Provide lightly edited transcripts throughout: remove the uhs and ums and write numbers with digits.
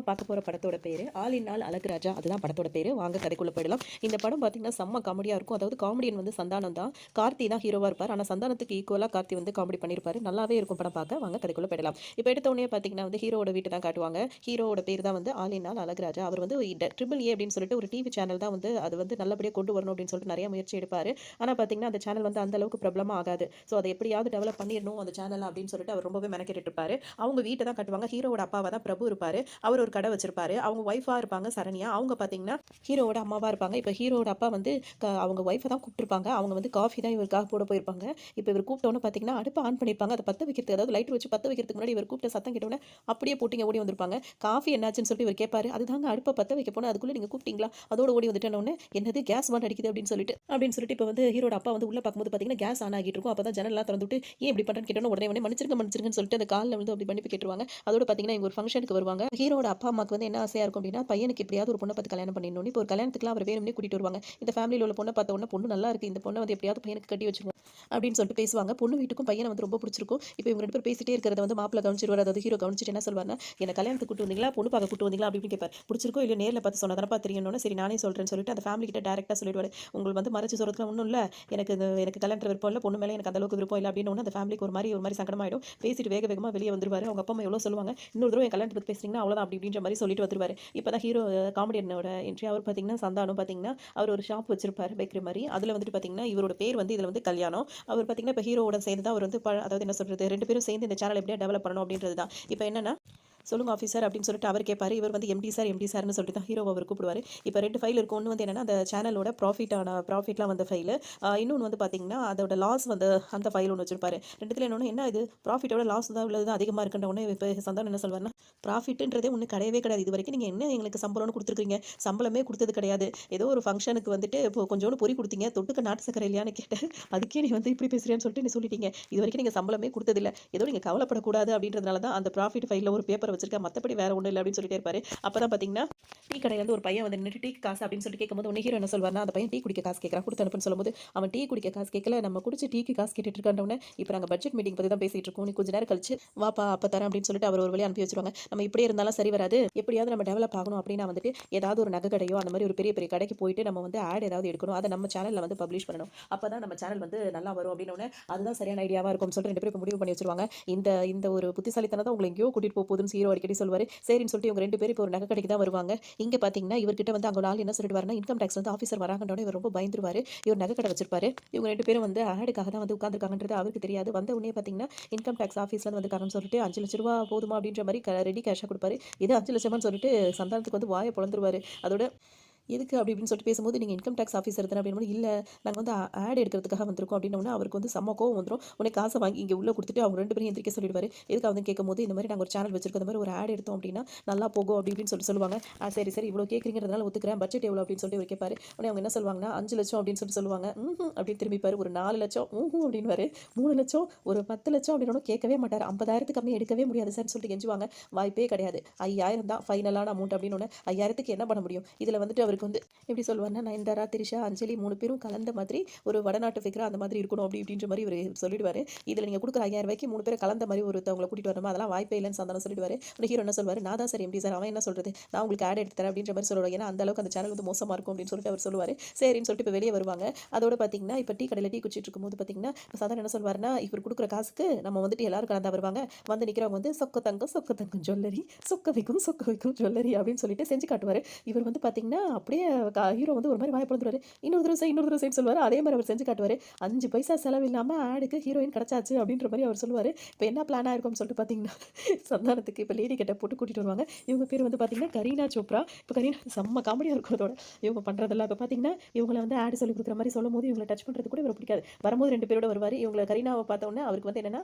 நம்ம பார்க்க போகிற படத்தோட பேர் ஆல் இன் ஆல் அழகுராஜா. அதுதான் படத்தோட பேர். வாங்க கதைக்குள்ளே போயிடலாம். இந்த படம் பார்த்தீங்கன்னா செம்ம காமெடியாக இருக்கும். அதாவது காமெடியன் வந்து சந்தானம் தான். கார்த்தி தான் ஹீரோவாக இருப்பார். ஆனால் சந்தானத்துக்கு ஈக்குவலாக கார்த்தி வந்து காமெடி பண்ணியிருப்பாரு. நல்லாவே இருக்கும் படம் பார்க்க. வாங்க கதைக்குள்ளே போயிடலாம். இப்போ எடுத்த உடனே பார்த்தீங்கன்னா வந்து ஹீரோட வீட்டு தான் காட்டுவாங்க. ஹீரோட பேர் தான் வந்து ஆல் இன் ஆல் அழகுராஜா. அவர் வந்து ட்ரிபிள் ஏ அப்படின்னு சொல்லிட்டு ஒரு டிவி சேனல் தான் வந்து அது வந்து நல்லபடியாக கொண்டு வரணும் அப்படின்னு சொல்லிட்டு நிறைய முயற்சி எடுப்பார். ஆனால் பார்த்தீங்கன்னா அந்த சேனல் வந்து அந்த அளவுக்கு பிரபலமாக ஆகாது. ஸோ அதை எப்படியாவது டெவலப் பண்ணிடணும் அந்த சேனல் அப்படின்னு சொல்லிட்டு அவர் ரொம்பவே மெனக்கெட்டு இருப்பார். அவங்க வீட்டை தான் காட்டுவாங்க. ஹீரோட அப்பாவை தான் பிரபு இருப்பார். அவர் ஒரு கடை வச்சிருப்பாரு. அவங்க ஒய்ஃபா இருப்பாங்க சரண்யா. அவங்க பார்த்தீங்கன்னா ஹீரோட அம்மாவா இருப்பாங்க. இப்போ ஹீரோட அப்பா வந்து அவங்க ஒய்ஃபை தான் கூப்பிட்டுருப்பாங்க. அவங்க வந்து காஃபி தான் இவருக்காக போட போயிருப்பாங்க. இப்போ இவர் கூப்பிட்டோன்னு பார்த்தீங்கன்னா அடுப்பு ஆன் பண்ணியிருப்பாங்க. அதை பற்ற வைக்கிறதுக்கு, அதாவது லைட் வச்சு பற்ற வைக்கிறதுக்கு முன்னாடி இவர் கூப்பிட்ட சத்தம் கேட்டோன்னே அப்படியே போட்டிங்க ஓடி வந்திருப்பாங்க. காஃபி என்னாச்சுன்னு சொல்லிட்டு இவர் கேட்பாரு. அதுதாங்க அடுப்பை பற்ற வைக்க போனால் அதுக்குள்ளே நீங்கள் கூப்பிட்டீங்களா, அதோட ஓடி வந்துட்டேன்னு என்னது கேஸ் வாண்ட் அடிக்குது அப்படின்னு சொல்லிட்டு இப்போ வந்து ஹீரோட அப்பா வந்து உள்ள பார்க்கும்போது பார்த்தீங்கன்னா கேஸ் ஆன் ஆகிட்டு இருக்கும். அப்போ தான் ஜன்னல்லாம் திறந்துட்டு ஏன் இப்படி பண்ணுறேன்னு கேட்டோன்னு உடனே மன்னிச்சிருங்கன்னு சொல்லிட்டு அந்த காலில் வந்து அப்படி பண்ணி கேட்டுருவாங்க. அதோட பார்த்தீங்கன்னா இவங்க ஒரு ஃபங்க்ஷனுக்கு வருவாங்க. ஹீரோட அப்பா அம்மாக்கு வந்து என்ன ஆசையா இருக்கும் அப்படின்னா பையனுக்கு எப்படியாவது ஒரு பொண்ணை பார்த்து கல்யாணம் பண்ணிடணும். இப்போ ஒரு கல்யாணத்துக்குலாம் அவர் வேணும்னே கூட்டிட்டு வருவாங்க. இந்த ஃபேமிலியில் உள்ள பொண்ணை பார்த்த உடனே பொண்ணு நல்லா இருக்கு, இந்த பொண்ணை வந்து எப்படியாவது பையனுக்கு கட்டி வச்சிருவோம் அப்படின்னு சொல்லிட்டு பேசுவாங்க. பொண்ணு வீட்டுக்கும் பையனை வந்து ரொம்ப பிடிச்சிருக்கும். இப்போ இவங்க ரெண்டு பேர் பேசிட்டே இருக்கிறத வந்து மாப்பிள்ளை கவனிச்சிருவார். அதாவது ஹீரோ கவனிச்சிட்டு என்ன சொல்வாருன்னா, என்ன கல்யாணத்துக்கு கூட்டு வந்தீங்களா, பொண்ணு பார்க்க கூட்டு வந்தீங்களா அப்படின்னு கேட்பார். பிடிச்சிருக்கோ இல்லையோ நேரில் பார்த்து சொன்னதானப்பா தெரியணும்னு சரி நானே சொல்றேன்னு சொல்லிட்டு அந்த ஃபேமிலி கிட்ட டேரக்டா சொல்லிடுவாரு. உங்களுக்கு வந்து மறைச்சு சொல்றதுல ஒன்றும் இல்லை, எனக்கு கல்யாணம் விருப்பம் இல்லை, பொண்ணு மேலே எனக்கு அந்த அளவுக்கு விருப்பம் இல்லை அப்படின்னு அந்த ஃபேமிலிக்கு ஒரு மாதிரி சங்கடமாயிடும். பேசிட்டு வேகமாக வெளியே வந்துருவாரு. அவங்க அப்பா அம்மா எவ்வளோ சொல்லுவாங்க, இன்னொரு தடவை என் கல்யாணத்தை பற்றி பேசுறீங்கன்னா அவ்வளோதான் அப்படி அப்படின்ற மாதிரி சொல்லிட்டு வந்துருவாரு. இப்போ தான் ஹீரோ காமெடியனோட என்ட்ரி. அவர் பார்த்தீங்கன்னா சந்தானம் பார்த்தீங்கன்னா அவர் ஒரு ஷாப் வச்சிருப்பாரு பேக்கரி மாதிரி. அதில் வந்துட்டு பார்த்தீங்கன்னா இவரோட பேர் வந்து இதில் வந்து கல்யாணம். அவர் பார்த்தீங்கன்னா இப்போ ஹீரோவோட சேர்ந்து தான் அவர் வந்து அதாவது என்ன சொல்றது, ரெண்டு பேரும் சேர்ந்து இந்த சேனல் எப்படியா டெவலப் பண்ணணும் அப்படின்றது தான். இப்போ என்னன்னா சொல்லுங்க ஆஃபீஸர் அப்படின்னு சொல்லிட்டு அவர் கேட்பாரு. இவர் வந்து எம்டி சார்னு சொல்லிட்டு தான் ஹீரோ அவர் கூப்பிடுவார். இப்போ ரெண்டு ஃபைல் இருக்கும். ஒன்று வந்து என்னன்னா அந்த சேனலோட ப்ராஃபிட்லாம் வந்த ஃபைல், இன்னொன்று வந்து பார்த்தீங்கன்னா அதோட லாஸ் வந்து அந்த ஃபைல் ஒன்று வச்சிருப்பாரு. ரெண்டுத்துல என்ன இது ப்ராஃபிட்டோட லாஸ் தான் உள்ளது அதிகமாக இருக்குன்ற உடனே இப்போ சந்தானம் என்ன சொல்வார்னா, ப்ராஃபிட்ன்றதே ஒன்று கிடையவே கிடையாது. இது வரைக்கும் நீங்கள் என்ன எங்களுக்கு சம்பளம்னு கொடுத்துருக்கீங்க, சம்பளமே கொடுத்தது கிடையாது. ஏதோ ஒரு ஃபங்க்ஷனுக்கு வந்துட்டு இப்போ கொஞ்சோண்டு பொறி கொடுத்தீங்க, தொட்டுக்க நாட்டு சக்கரை இல்லையான்னு கேட்டேன். அதுக்கே நீ வந்து இப்படி பேசுறியான்னு சொல்லிட்டு நீ சொல்லிட்டீங்க. இது வரைக்கும் நீங்கள் சம்பளமே கொடுத்ததில்லை, ஏதோ நீங்கள் கவலைப்படக்கூடாது அப்படின்றதுனால தான் அந்த ப்ராஃபிட் ஃபைலில் ஒரு பேப்பர் வச்சிருக்கேன், மற்றபடி வேற ஒன்றும் இல்லை அப்படின்னு சொல்லிட்டே இருப்பாரு. அப்பதான் பார்த்தீங்கன்னா டீ கடையில் வந்து ஒரு பையன் வந்து நின்று டீ காசு அப்படின்னு சொல்லிட்டு கேட்கும்போது ஒன்று ஹீரோ என்ன சொல்வார்னா, அந்த பையன் டீ குடிக்க காசு கேட்குறான், கொடுத்து அனுப்புன்னு சொல்லும்போது அவன் டீ குடிக்க காசு கேட்கல, நம்ம குடிச்சு டீக்கு காசு கேட்டுட்டு இருக்காண்டவனே. இப்போ நாங்கள் பட்ஜெட் மீட்டிங் பற்றி தான் பேசிட்டு இருக்கோம், நீ கொஞ்ச நேரம் கழிச்சு வாப்பா அப்போ தரேன் அப்படின்னு சொல்லிட்டு அவர் ஒரு வழியாக அனுப்பி வச்சிருவாங்க. நம்ம இப்படியே இருந்தாலும் சரி வராது, எப்படியாவது நம்ம டெவலப் ஆகணும் அப்படின்னா வந்துட்டு ஏதாவது ஒரு நகை கடையோ அந்த மாதிரி ஒரு பெரிய பெரிய கடைக்கு போயிட்டு நம்ம வந்து ஆட் ஏதாவது எடுக்கணும், அதை நம்ம சேனலில் வந்து பப்ளிஷ் பண்ணணும், அப்போ தான் நம்ம சேனல் வந்து நல்லா வரும் அப்படின்னு அதுதான் சரியான ஐடியாவாக இருக்கும்னு சொல்லிட்டு ரெண்டு பேரும் முடிவு பண்ணி வச்சிருவாங்க. இந்த இந்த ஒரு புத்திசாலித்தனம் தான் உங்களை எங்கேயோ கூட்டிட்டு போகுதுன்னு ஹீரோ அடிக்கடி சொல்வார். சரின்னு சொல்லிட்டு இவங்க ரெண்டு பேரும் இப்போ ஒரு நகை கடைக்கு தான் வருவாங்க. இங்கே பார்த்தீங்கன்னா இவர்கிட்ட வந்து அங்கே நாள் என்ன சொல்லிட்டு இன்கம் டேக்ஸ் வந்து ஆஃபீஸர் வராங்கன்றோட இவர் ரொம்ப பயந்துருவார். இவர் நகை கடை வச்சிருப்பாரு. இவங்க ரெண்டு பேரும் வந்து ஆடுக்காக தான் வந்து உட்காந்துருக்காங்கன்றது அவருக்கு தெரியாது. வந்த உடனே பார்த்தீங்கன்னா இன்கம் டேக்ஸ் ஆஃபீஸ்ல வந்துருக்காங்கன்னு சொல்லிட்டு 5 லட்ச ரூபா போதுமா அப்படின்ற மாதிரி ரெடி கேஷாக கொடுப்பாரு. இது 5 லட்சமான்னு சொல்லிட்டு சந்தானத்துக்கு வந்து வாயை பொழந்துருவாரு. அதோட எதுக்கு அப்படி இப்படின்னு சொல்லிட்டு பேசும்போது நீங்கள் இன்கம் டேக்ஸ் ஆஃபீஸர் தானே அப்படின்னு, இல்லை நாங்கள் வந்து ஆட் எடுக்கிறதுக்காக வந்திருக்கோம் அப்படின்னோடனே அவருக்கு வந்து செம்ம கோவம் வந்துடும். உனக்கு காசை வாங்கி இங்கே உள்ளே கொடுத்துட்டு அவங்க ரெண்டு பேரும் எந்திரிக்க சொல்லிடுவார். எதுக்கு வந்து கேட்கும்போது இந்த மாதிரி நாங்கள் ஒரு சேனல் வச்சிருக்கோம், இந்த மாதிரி ஒரு ஆட் எடுத்தோம் அப்படின்னா நல்லா போகும் அப்படி இப்படின்னு சொல்லுவாங்க. சரி சரி இவ்வளோ கேட்குறீங்கிறதுனால ஒத்துக்கிறேன், பட்ஜெட் எவ்வளோ அப்படின்னு சொல்லிட்டு அவர் கேட்பாரு. உடனே அவங்க என்ன சொல்லுவாங்கன்னா 5 லட்சம் அப்படின்னு சொல்லிட்டு சொல்லுவாங்க. அப்படின்னு திரும்பிப்பாரு. ஒரு 4 லட்சம் அப்படின்னு 3 லட்சம் ஒரு 10 லட்சம் அப்படின்னு கேட்கவே மாட்டார். 50,000 கம்மி எடுக்கவே முடியாது சார்னு சொல்லிட்டு கெஞ்சுவாங்க. வாய்ப்பே கிடையாது, 5,000 தான் ஃபைனலான அமௌண்ட் அப்படின்னு. 5,000க்கு என்ன பண்ண முடியும்? இதில் வந்துட்டு அவருக்கு வந்து எப்படி சொல்லுவாருன்னா, நயன்தாரா, திரிஷா, அஞ்சலி 3 பேரும் கலந்த மாதிரி ஒரு வடநாட்டு ஃபிகரா அந்த மாதிரி இருக்கணும் அப்படி இப்படின்ற மாதிரி இவர் சொல்லிடுவாரு. இதில் நீங்கள் கொடுக்குற 5,000 ரூபாய்க்கு 3 பேரை கலந்த மாதிரி ஒருத்தவங்களை கூட்டிட்டு வரணும், அதெல்லாம் வாய்ப்பே இல்லைன்னு சந்தானம் சொல்லிடுவாரு. ஒரு ஹீரோ என்ன சொல்வார், நான் தான் சார் எம்டி சார், அவன் என்ன சொல்றது, நான் உங்களுக்கு ஆட் எடுத்து தரேன் அப்படின்ற மாதிரி சொல்லுவாங்க. ஏன்னா அந்த அளவுக்கு அந்த சேனல் வந்து மோசமாக இருக்கும் அப்படின்னு சொல்லிட்டு அவர் சொல்லுவார். சரின்னு சொல்லிட்டு இப்போ வெளியே வருவாங்க. அதோட பார்த்தீங்கன்னா இப்போ டீ கடையில் டீ குடிச்சிட்டு இருக்கும்போது பார்த்தீங்கன்னா சந்தானம் என்ன சொல்வாருன்னா, இவர் கொடுக்குற காசுக்கு நம்ம வந்துட்டு எல்லாரும் கலந்தா வருவாங்க, வந்து நிற்கிறவங்க வந்து சொக்க தங்கம் ஜுவல்லரி, சொக்க வைக்கும் ஜுவல்லரி அப்படின்னு சொல்லிட்டு செஞ்சு காட்டுவார். இவர் வந்து பார்த்தீங்கன்னா அப்படியே ஹீரோ வந்து ஒரு மாதிரி வாய் பொழுதுவாரு. இன்னொரு தடவை செய்ய சொல்லுவார். அதே மாதிரி அவர் செஞ்சு காட்டுவார். 5 பைசா செலவு இல்லாமல் ஆடுக்கு ஹீரோயின் கிடச்சாச்சு அப்படின்ற மாதிரி அவர் சொல்லுவார். இப்போ என்ன பிளானாக இருக்கும்னு சொல்லிட்டு பார்த்தீங்கன்னா சந்தானத்துக்கு இப்போ லேடி கிட்ட போட்டு கூட்டிகிட்டு வருவாங்க. இவங்க பேர் வந்து பார்த்தீங்கன்னா கரீனா சோப்ரா. இப்போ கரீனா செம்ம காமெடியாக இருக்கும். அதோட இவங்க பண்ணுறதெல்லாம் இப்போ பார்த்தீங்கன்னா இவங்களை வந்து ஆடு சொல்லி கொடுக்குற மாதிரி சொல்லும் போது இவங்களை டச் பண்ணுறது கூட இவர் பிடிக்காது. வரும்போது 2 பேரோட வருவார். இவங்களை கரீனாவை பார்த்தோன்னே அவருக்கு வந்து என்னன்னா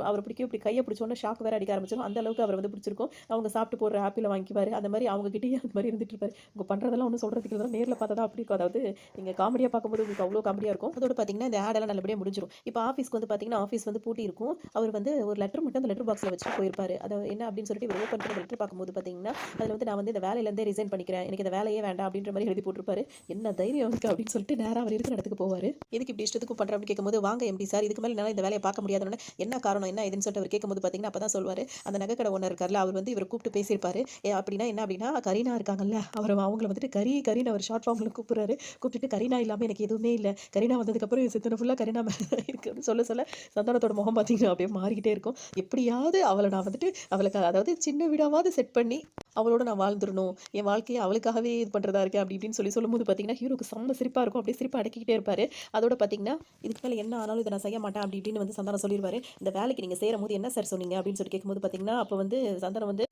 அவர் பிடிக்கும், இப்படி கையை பிடிச்சோன்னே ஷாக் வேற அடிக்க ஆரம்பிச்சிடும். அந்த அளவுக்கு அவர் வந்து பிடிச்சிருக்கும். அவங்க சாப்பிட்டு போடுற ஆப்பிள் வாங்கிக்குவார். அந்த மாதிரி அவங்க கிட்டேயே அந்த மாதிரி இருந்துட்டு இருப்பாரு. அவங்க பண்ணுறதெல்லாம் ஒன்றும் சொல்கிறதுக்கு இல்லை, நேரில் பார்த்தா தான் அப்படி இருக்கும். அதாவது நீங்கள் காமெடியாக பார்க்கும்போது உங்களுக்கு அவ்வளோ காமெடியாக இருக்கும். அதோட பார்த்தீங்கன்னா இந்த ஆடெல்லாம் நல்லபடியாக முடிஞ்சிடும். இப்போ ஆஃபீஸ்க்கு வந்து பார்த்தீங்கன்னா ஆஃபீஸ் வந்து பூட்டி இருக்கும். அவர் வந்து ஒரு லெட்டர் மட்டும் அந்த லெட்டர் பாக்ஸில் வச்சுட்டு போயிருப்பாரு. அதை என்ன அப்படின்னு சொல்லிட்டு இவர் ஓப்பன் பண்ணி லெட்டர் பார்க்கும்போது பார்த்தீங்கன்னா அதில் வந்து நான் வந்து இந்த வேலையிலேருந்தே ரிசைன் பண்ணிக்கிறேன், எனக்கு இந்த வேலையே வேண்டாம் அப்படின்ற மாதிரி எழுதி போட்டிருப்பாரு. என்ன தைரியம் இருக்கு அப்படின்னு சொல்லிட்டு நேராக அவர் இருக்கிற இடத்துக்கு போவார். எதுக்கு இப்படி இஷ்டத்துக்கும் பண்ணுற அப்படின்னு கேட்கும்போது, வாங்க எம்டி சார், இதுக்கு மேலே என்னால் இந்த வேலையை பார்க்க முடியாதுன்னு என்ன காரணம் என்ன இதுன்னு சொல்லிட்டு அவர் கேட்கும்போது பார்த்தீங்கன்னா அப்போ தான் சொல்வார், அந்த நகைக்கடை ஓனர் இருக்கார்ல, அவர் வந்து இவர் கூப்பிட்டு பேசியிருப்பாரு. அப்படின்னா என்ன அப்படின்னா, கரீனா இருக்காங்கல்ல, அவங்கள வந்துட்டு கரீனா அவர் ஷார்ட் ஃபார்மில் கூப்பிட்றாரு. கூப்பிட்டுட்டு கரீனா இல்லாமல் எனக்கு எதுவுமே இல்லை, கரீனா வந்ததுக்கப்புறம் என் சித்தனை ஃபுல்லாக கரீனா இருக்கு அப்படின்னு சொல்ல சந்தானத்தோட முகம் பார்த்தீங்கன்னா அப்படியே மாறிக்கிட்டே இருக்கும். எப்படியாவது அவளை நான் வந்துட்டு அவளுக்கு அதாவது சின்ன வீடாவது செட் பண்ணி அவளோட நான் வாழ்ந்துடணும், என் வாழ்க்கையை அவளுக்காகவே இது பண்ணுறதா இருக்கேன் அப்படி இப்படின்னு சொல்லும்போது பார்த்தீங்கன்னா ஹீரோக்கு செம்ம சிரிப்பாக இருக்கும். அப்படியே சிரிப்பை அடக்கிக்கிட்டே இருப்பார். அதோட பார்த்தீங்கன்னா இதுக்கு மேலே என்ன ஆனாலும் இதை நான் செய்ய மாட்டேன் அப்படி இப்படின்னு வந்து சந்தானம் சொல்லிடுவார். இந்த வேலைக்கு நீங்கள் சேரும் போது என்ன சார் சொன்னீங்க அப்படின்னு சொல்லி கேட்கும்போது பார்த்தீங்கன்னா அப்போ வந்து சந்தானம் வந்து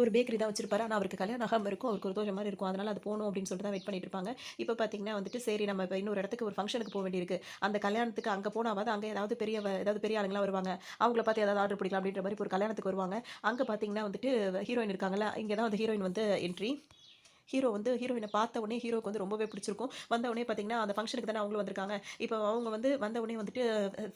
ஒரு பேக்கரி தான் வச்சிருப்பாரு. ஆனால் அவருக்கு கல்யாணம் ஆகாமல் இருக்கும், அவருக்கு ஒரு தோஷம் மாதிரி இருக்கும், அதனால் அது போகணும் அப்படின்னு சொல்லிட்டு தான் வெயிட் பண்ணிட்டு இருப்பாங்க. இப்போ பார்த்தீங்கன்னா வந்துட்டு சரி நம்ம இப்போ இன்னொரு இடத்துக்கு ஒரு ஃபங்க்ஷனுக்கு போக வேண்டியிருக்கு, அந்த கல்யாணத்துக்கு அங்கே போனாவது அங்கே ஏதாவது பெரிய ஆளுங்களாம் வருவாங்க, அவங்கள பார்த்து ஏதாவது ஆர்டர் பிடிக்கலாம் அப்படின்ற மாதிரி ஒரு கல்யாணத்துக்கு வருவாங்க. அங்கே பார்த்தீங்கன்னா வந்துட்டு ஹீரோயின் இருக்காங்களா, இங்கே தான் வந்து ஹீரோயின் வந்து என்ட்ரி. ஹீரோ வந்து ஹீரோயினை பார்த்த உடனே ஹீரோக்கு வந்து ரொம்பவே பிடிச்சிருக்கும். வந்த உடனே பார்த்தீங்கன்னா அந்த ஃபங்க்ஷனுக்கு தானே அவங்களும் வந்திருக்காங்க. இப்போ அவங்க வந்து வந்த உடனே வந்துட்டு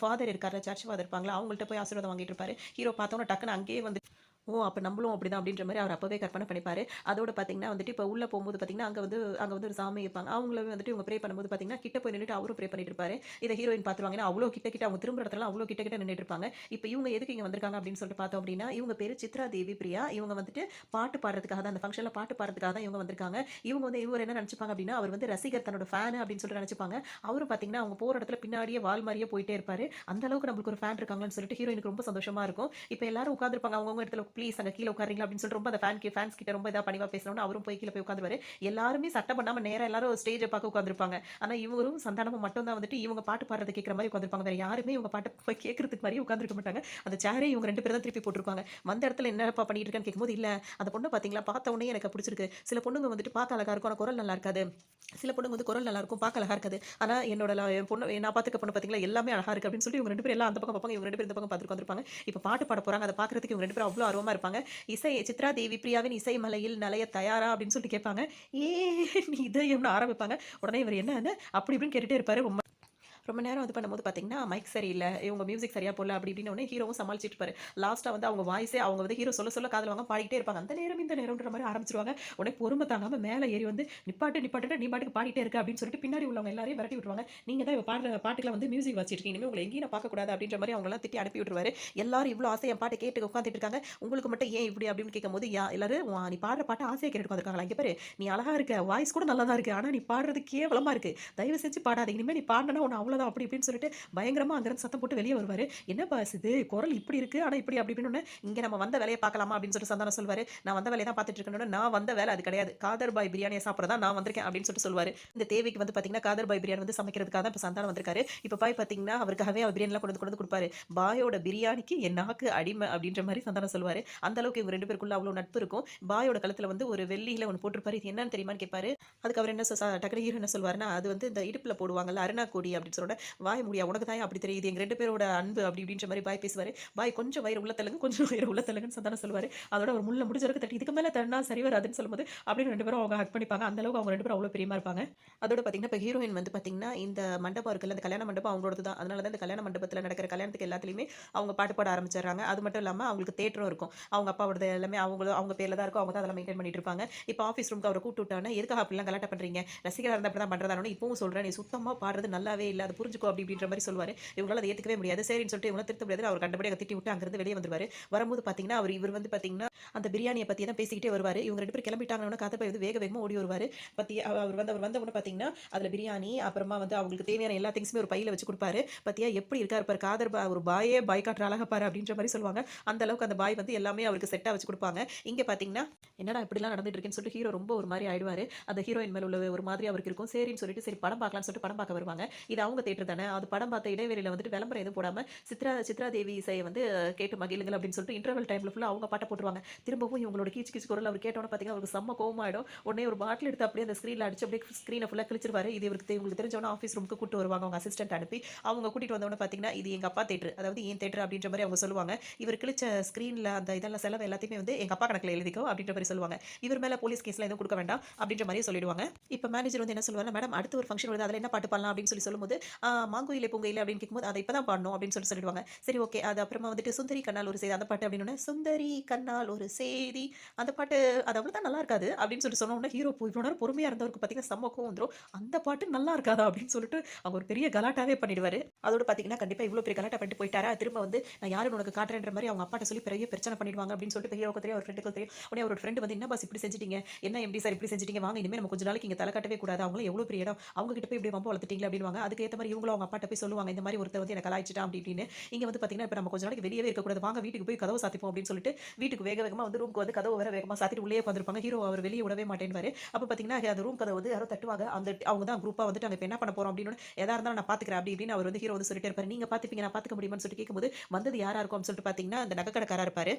ஃபாதர் இருக்காரு, சர்ச் ஃபாதர் இருப்பாங்களா, அவங்கள்ட்ட போய் ஆசீர்வாதம் வாங்கிட்டு இருப்பாரு. ஹீரோ பார்த்தோன்னே டக்குன்னு அங்கேயே வந்து ஓ அப்போ நம்மளும் அப்படிதான் அப்படின்ற மாதிரி அவர் அப்போவே கற்பனை பண்ணிப்பாரு. அதோட பார்த்தீங்கன்னா வந்துட்டு இப்போ உள்ளே போகும்போது பார்த்தீங்கன்னா அங்கே வந்து ஒரு சாமி இருப்பாங்க. அவங்களவே வந்துட்டு இவங்க ப்ரே பண்ணும்போது பார்த்தீங்கன்னா கிட்ட போய் நின்றுட்டு அவரும் ப்ரே பண்ணிட்டு இருப்பாரு. இதை ஹீரோயின் பார்த்துருவாங்க. ஏன்னா அவ்வளோ கிட்ட அவங்க திரும்ப இடத்துல அவ்வளோ கிட்ட நின்றுட்டு இருப்பாங்க. இப்போ இவங்க எதுக்கு இங்கே வந்திருக்காங்க அப்படின்னு சொல்லிட்டு பார்த்தோம் அப்படின்னா, இவங்க பேர் சித்ரா தேவி பிரியா. இவங்க வந்துட்டு பாட்டு பாடுறதுக்காக தான், அந்த ஃபங்க்ஷனில் பாட்டு பாடுறதுக்காக தான் இவங்க வந்திருக்காங்க. இவங்க வந்து இவர் என்ன நினச்சிப்பாங்க அப்படின்னா, அவர் வந்து ரசிகர் தன்னோட ஃபேனு அப்படின்னு சொல்லிட்டு நினச்சிப்பாங்க. அவரும் பார்த்தீங்கன்னா அவங்க போகிற இடத்துல பின்னாடியே வால் மாதிரியே போயிட்டே இருப்பாரு. அந்த அளவுக்கு நம்மளுக்கு ஒரு ஃபேன் இருக்காங்கன்னு சொல்லிட்டு ஹீரோயினுக்கு ரொம்ப சந்தோஷமா இருக்கும். இப்போ எல்லாரும் உட்காந்துருப்பாங்க அவங்கவுங்க இடத்துல, ப்ளீஸ் அங்கே கீழே உட்காருங்க அப்படின்னு சொல்லிட்டு ரொம்ப அந்த ஃபேன்ஸ் கிட்ட ரொம்ப இதாக பணிவா பேசணும்னு அவரும் போய் கீழே போய் உட்காந்துருவாரு. எல்லாருமே சட்டம் பண்ணாம நேரம் எல்லாரும் ஸ்டேஜை பார்க்க உட்காந்துருப்பாங்க. ஆனால் இவரும் சந்தானமும் மட்டும் தான் வந்துட்டு இவங்க பாட்டு பாடுறது கேட்குற மாதிரி உட்காந்துருப்பாங்க. வேற யாருமே இவங்க பாட்டு போய் கேட்கறதுக்கு மாதிரி உட்காந்துருக்க மாட்டாங்க. அந்த சேரே இவங்க 2 பேர் தான் திருப்பி போட்டிருப்பாங்க. வந்த இடத்துல என்னப்பா பண்ணிட்டு இருக்கேன்னு கேட்கும்போது, இல்லை அந்த பொண்ணை பார்த்தீங்களா, பார்த்த உடனே எனக்கு பிடிச்சிருக்கு. சில பொண்ணுங்க வந்துட்டு பார்க்க அழகா இருக்கும், ஆனால் குரல் நல்லா இருக்காது. சில பொண்ணுங்க வந்து குரல் நல்லா இருக்கும், பார்க்க அழகா இருக்காது. ஆனால் என் பொண்ணு நான் பார்த்துக்க பொண்ணு பார்த்தீங்களா எல்லாமே அழகா இருக்கு அப்படின்னு சொல்லி இவங்க 2 பேரும் எல்லாம் அந்த பக்கம் பார்ப்பாங்க, இவங்க 2 பேரும் இந்த பக்கம் பார்த்துட்டு வந்திருப்பாங்க. இப்போ பாட்டு பாட போறாங்க, அதை பார்க்கறதுக்கு இவங்க 2 பேரும் அவ்வளோ ஆர்வமா இருப்பாங்க. சித்ரா தேவி பிரியாவின் இசை மலையில் நலைய தயாரா அப்படின்னு சொல்லிட்டு கேட்பாங்க. ஏ நீ இதயம்னு ஆரம்பிப்பாங்க. உடனே இவர் என்ன அப்படி இப்படின்னு கேட்டுட்டே இருப்பாரு. ரொம்ப நேரம் இது பண்ணும்போது பார்த்தீங்கன்னா மைக் சரியில்லை, இவங்க மியூசிக் சரியாக போடல அப்படி இப்படின்னு உடனே ஹீரோவும் சமாளிச்சுட்டு இருப்பாரு. லாஸ்ட்டாக வந்து அவங்க வாய்ஸே அவங்க வந்து ஹீரோ சொல்ல காதில் வாங்க பாடிக்கிட்டே இருப்பாங்க. அந்த நேரம் இந்த நேரம்ன்ற மாதிரி ஆரம்பிச்சிருவாங்க. உடனே பொறுமை தாங்காமல் மேலே ஏறி வந்து நிப்பாட்டு நீ பாட்டுக்கு பாடிட்டே இருக்க அப்படின்னு சொல்லிட்டு பின்னாடி உள்ளவங்க எல்லாரையும் விரட்டி விட்டுருவாங்க. நீங்கள் தான் இப்போ பாடுற பாட்டுக்குலாம் வந்து மியூசிக் வச்சிருக்கீங்க, இனிமேல் உங்களை எங்கேயும் பார்க்கக்கூடாது அப்படின்ற மாதிரி அவங்களாம் திட்டி அனுப்பி விட்டுருவாரு. எல்லாரும் இவ்வளோ ஆசை என் பாட்டை கேட்டு உட்காந்துட்டு இருக்காங்க, உங்களுக்கு மட்டும் ஏன் இப்படி அப்படின்னு கேட்கும்போது, எல்லாரும் நீ பாடுற பாட்டை ஆசையை கேட்டு உட்காந்துருக்காங்களா, இங்கே பாரு நீ அழகா இருக்க, வாய்ஸ் கூட நல்லா தான் இருக்கு, ஆனால் நீ பாடுறது கேவலமாக இருக்கு, தயவு செஞ்சு பாடாது, இனிமேல் நீ பாடினா உன்னை அவ்வளோதான் அப்படி இப்படின்னு சொல்லிட்டு பயங்கரமா அங்கிருந்து சத்தம் போட்டு வெளியே வருவாரு. என்ன பாஸ் இது குரல் இப்படி இருக்கு, ஆனா இப்படி அப்படி இப்படின்னு இங்க நம்ம வந்த வேலையை பார்க்கலாமா அப்படின்னு சொல்லிட்டு சந்தானம் சொல்வாரு. நான் வந்த வேலையை தான் பார்த்துட்டு இருக்கேன், நான் வந்த வேலை அது கிடையாது, காதர் பாய் பிரியாணியை சாப்பிட தான் நான் வந்திருக்கேன் அப்படின்னு சொல்லிட்டு சொல்லுவாரு. இந்த தேவிக்கு வந்து பாத்தீங்கன்னா காதர் பாய் பிரியாணி வந்து சமைக்கிறதுக்காக தான் இப்போ சந்தானம் வந்திருக்காரு. இப்போ பாய் பாத்தீங்கன்னா அவருக்காகவே அவர் பிரியாணிலாம் கொண்டு வந்து கொடுப்பாரு. பாயோட பிரியாணிக்கு என் நாக்கு அடிமை அப்படின்ற மாதிரி சந்தானம் சொல்லுவாரு. அந்த அளவுக்கு இவங்க 2 பேருக்குள்ள அவ்வளவு நட்பு இருக்கும். பாயோட கழுத்துல வந்து ஒரு வெள்ளியில ஒன்று போட்டிருப்பாரு. இது என்னன்னு தெரியுமான்னு கேட்பாரு. அதுக்கு அவர் என்ன டக்குனு ஹீரோ என்ன சொல்வாருன்னா, அது வந்து இந்த இடுப்புல போடுவாங்கல்ல அருணா கோடி அப்படின்னு சொல்லிட்டு, வாய முடியா உனக்கு தான் அப்படி தெரியுது, எங்க 2 பேரோட அன்பு அப்படி இப்படின்ற மாதிரி பாய் பேசுவாரு. பாய் கொஞ்சம் வயிறு உள்ள தள்ளுங்க, கொஞ்சம் வயிறு உள்ள தள்ளுங்கன்னு சந்தானம் சொல்லுவாரு. அதோட ஒரு முள்ள முடிஞ்சவருக்கு தட்டி இதுக்கு மேலே தண்ணா சரி வராதுன்னு சொல்லும்போது அப்படின்னு 2 பேரும் அவங்க ஹக் பண்ணிப்பாங்க. அந்த அளவுக்கு அவங்க 2 பேரும் அவ்வளோ பிரியமா இருப்பாங்க. அதோட பார்த்தீங்கன்னா இப்போ ஹீரோயின் வந்து பார்த்தீங்கன்னா இந்த மண்டபம் இருக்குல்ல, அந்த கல்யாண மண்டபம் அவங்களோட தான். அதனால தான் இந்த கல்யாண மண்டபத்தில் நடக்கிற கல்யாணத்துக்கு எல்லாத்துலேயுமே அவங்க பாட்டு பாட ஆரம்பிச்சிடுறாங்க. அது மட்டும் இல்லாமல் அவங்களுக்கு தேட்டரும் இருக்கும். அவங்க அப்பாவோட எல்லாமே அவங்க பேரில் தான் இருக்கும். அவங்க தான் அதெல்லாம் மெயின்டைன் பண்ணிட்டு இருப்பாங்க. இப்போ ஆஃபீஸ் ரூமுக்கு அவரை கூப்பிட்டு விட்டானே, எதுக்காக அப்படிலாம் கலாட்டா பண்ணுறீங்க, ரசிகராக இருந்தால் அப்படி தான் பண்ணுறதானு இப்பவும் சொல்கிறேன், நீ சுத்தமாக பாடுறது நல்லாவே இல்லை, அது புரிஞ்சுக்கோ அப்படி இப்படின்ற மாதிரி சொல்லுவார். இவங்களால அதை ஏற்றுக்கவே முடியாது. சரின்னு சொல்லிட்டு இவங்களை திருத்த முடியாது, அவர் கண்டபடி திட்டி விட்டு அங்கிருந்து வெளியே வந்துருவாரு. வரும்போது பார்த்தீங்கன்னா இவர் வந்து பார்த்தீங்கன்னா அந்த பிரியாணியை பற்றி தான் பேசிக்கிட்டே வருவார். இவங்க 2 பேர் கிளம்பிட்டாங்கன்னா காதர் வந்து வேகமாக ஓடி வருவார். அவர் வந்த உடனே பார்த்தீங்கன்னா அதில் பிரியாணி அப்புறமா வந்து அவங்களுக்கு தேவையான எல்லா திங்ஸுமே ஒரு பையில வச்சு கொடுப்பாரு. பத்தியா எப்படி இருக்காரு பாரு காதர் ஒரு பாயே பாய் காட்டுற அழகா பாரு அப்படின்ற மாதிரி சொல்லுவாங்க. அந்த அளவுக்கு அந்த பாய் வந்து எல்லாமே அவருக்கு செட்டாக வச்சு கொடுப்பாங்க. இங்கே பார்த்தீங்கன்னா என்னடா இப்படிலாம் நடந்துட்டு இருக்குன்னு சொல்லிட்டு ஹீரோ ரொம்ப ஒரு மாதிரி ஆயிடுவார். அந்த ஹீரோயின் மேல உள்ள ஒரு மாதிரி அவருக்கு இருக்கும். சரின்னு சொல்லிட்டு சரி படம் பார்க்கலாம்னு சொல்லிட்டு படம் பார்க்க வருவாங்க. இது அவங்க தேட்டர் தானே, அது படம் பார்த்த இடைவெளியில வந்துட்டு விளம்பரம் எதுவும் போடாம சித்ரா சித்ரா தேவி இசையை வந்து கேட்டு மகிழுங்கள் அப்படின்னு சொல்லிட்டு இன்டர்வல் டைம்ல ஃபுல்லா அவங்க பாட்ட போட்டுருவாங்க. திரும்பவும் இவங்களோட கீச்சு கீச்சு குரல் அவர் கேட்டோன்னே பார்த்தீங்கன்னா, அவருக்கு செம்ம கோவமாயிடும். உடனே ஒரு பாட்டில் எடுத்து அப்படியே அந்த ஸ்க்ரீன்ல அடிச்சு அப்படியே ஸ்க்ரீனை ஃபுல்லா கிழிச்சிருவாரு. இது இவங்களுக்கு தெரிஞ்சவொன்னே ஆஃபீஸ் ரூமுக்கு கூட்டு வருவாங்க அவங்க அசிஸ்டன்ட் அனுப்பி. அவங்க கூட்டிட்டு வந்தவொன்னே பார்த்தீங்கன்னா, இது எங்க அப்பா தேட்டர், அதாவது என் தேட்டர் அப்படின்ற மாதிரி அவங்க சொல்லுவாங்க. இவர் கிழிச்ச ஸ்க்ரீன்ல அந்த இதெல்லாம் செலவு எல்லாத்தையுமே வந்து எங்க அப்பா கணக்குல எழுதிக்கோ அப்படின்ற மாதிரி சொல்லுவாங்க. இவர் மேல போலீஸ் கேஸ்லாம் எதுவும் கொடுக்க வேண்டாம் அப்படின்ற மாதிரியே சொல்லிடுவாங்க. இப்போ மேனேஜர் வந்து என்ன சொல்லுவாங்க, மேடம் அடுத்து ஒரு ஃபங்க்ஷன் வருது, அதில் என்ன பாட்டு பாடலாம் அப்படின்னு சொல்லும்போது, மாங்குயிலே பூங்குயிலே அப்படின்னு கேட்கும்போது அதை இப்போ தான் பாடணும் அப்படின்னு சொல்லிடுவாங்க. சரி ஓகே, அது அப்புறமா வந்துட்டு சுந்தரி கண்ணால் ஒரு செய்தி அந்த பாட்டு அப்படின்னு சுந்தரி கண்ணால் ஒரு செய்தி அந்த பாட்டு அது அவ்வளோ தான் நல்லா இருக்காது அப்படின்னு சொன்னோம்னா ஹீரோ இவ்வளோ நேரம் பொறுமையாக இருந்தவருக்கு பார்த்தீங்கன்னா செம்ம கோவம் வந்துடும். அந்த பாட்டு நல்லா இருக்காதா அப்படின்னு சொல்லிட்டு அவங்க ஒரு பெரிய கலாட்டாவே பண்ணிடுவாரு. அதோட பார்த்தீங்கன்னா கண்டிப்பாக இவ்வளோ பெரிய கலாட்டா பண்ணிட்டு போயிட்டாரா, திரும்ப வந்து நான் யாரும் உனக்கு காட்டுறேன்ற மாதிரி அவங்க அப்பாட்ட சொல்லி பெரிய பிரச்சனை பண்ணிடுவாங்க அப்படின்னு சொல்லிட்டு ஹீரோக்கு தெரியும், அவர் ஃப்ரெண்டுக்கு தெரியும். உடனே அவரோட ஃப்ரெண்டு வந்து என்ன பாஸ் இப்படி செஞ்சிட்டீங்க, என்ன எப்படி சார் இப்படி செஞ்சிட்டீங்க, வாங்க இனிமேல் நம்ம கொஞ்ச நாளைக்கு இங்கே தலை காட்டவே கூடாது, அவங்களும் எவ்வளோ பெரிய இடம், அவங்க கிட்ட போய் இப்படி வம்பு வளர்த்துட்டீங்களா அப்படின்வாங்க. அதுக்கு ஏற்ற மாதிரி இவங்களும் அவங்க அப்பாட்ட போய் சொல்லுவாங்க, இந்த மாதிரி ஒருத்தர் வந்து எனக்கு கலாய்ச்சிட்டான் அப்படி இப்படின்னு. இங்கே வந்து பார்த்தீங்கன்னா இப்போ நம்ம கொஞ்ச நாளைக்கு வெளியவே இருக்கக்கூடாது, வாங்க வீட்டுக்கு போய் கதவு சாத்திப்போம் அப்படின்னு சொல்லிட்டு வீட்டுக்கு வேக வேகமாக வந்து ரூமுக்கு வந்து கதவு வேற வேகமாக சாத்திட்டு உள்ளே உட்காந்துருப்பாங்க. ஹீரோ அவர் வெளியே விடவே மாட்டேன்வாரு. அப்போ பார்த்தீங்கன்னா அந்த ரூம் கதவு வந்து யாரோ தட்டுவாங்க. அவங்க தான் குரூப்பாக வந்துட்டு அங்கே இப்போ என்ன பண்ண போகிறோம் அப்படின்னு எதா இருந்தாலும் நான் பார்த்துக்கிறேன் அப்படி இப்படின்னு அவர் வந்து ஹீரோ வந்து சொல்லிட்டே இருப்பாரு. நீங்கள் பார்த்துப்பீங்க நான் பார்த்துக்க முடியுமான்னு சொல்லிட்டு கேட்கும்போது வந்தது யாரா இருக்கும் அப்படின்னு சொல்லிட்டு பார்த்தீங்கன்னா அந்த நகைக்கடைக்காரா இருப்பாரு.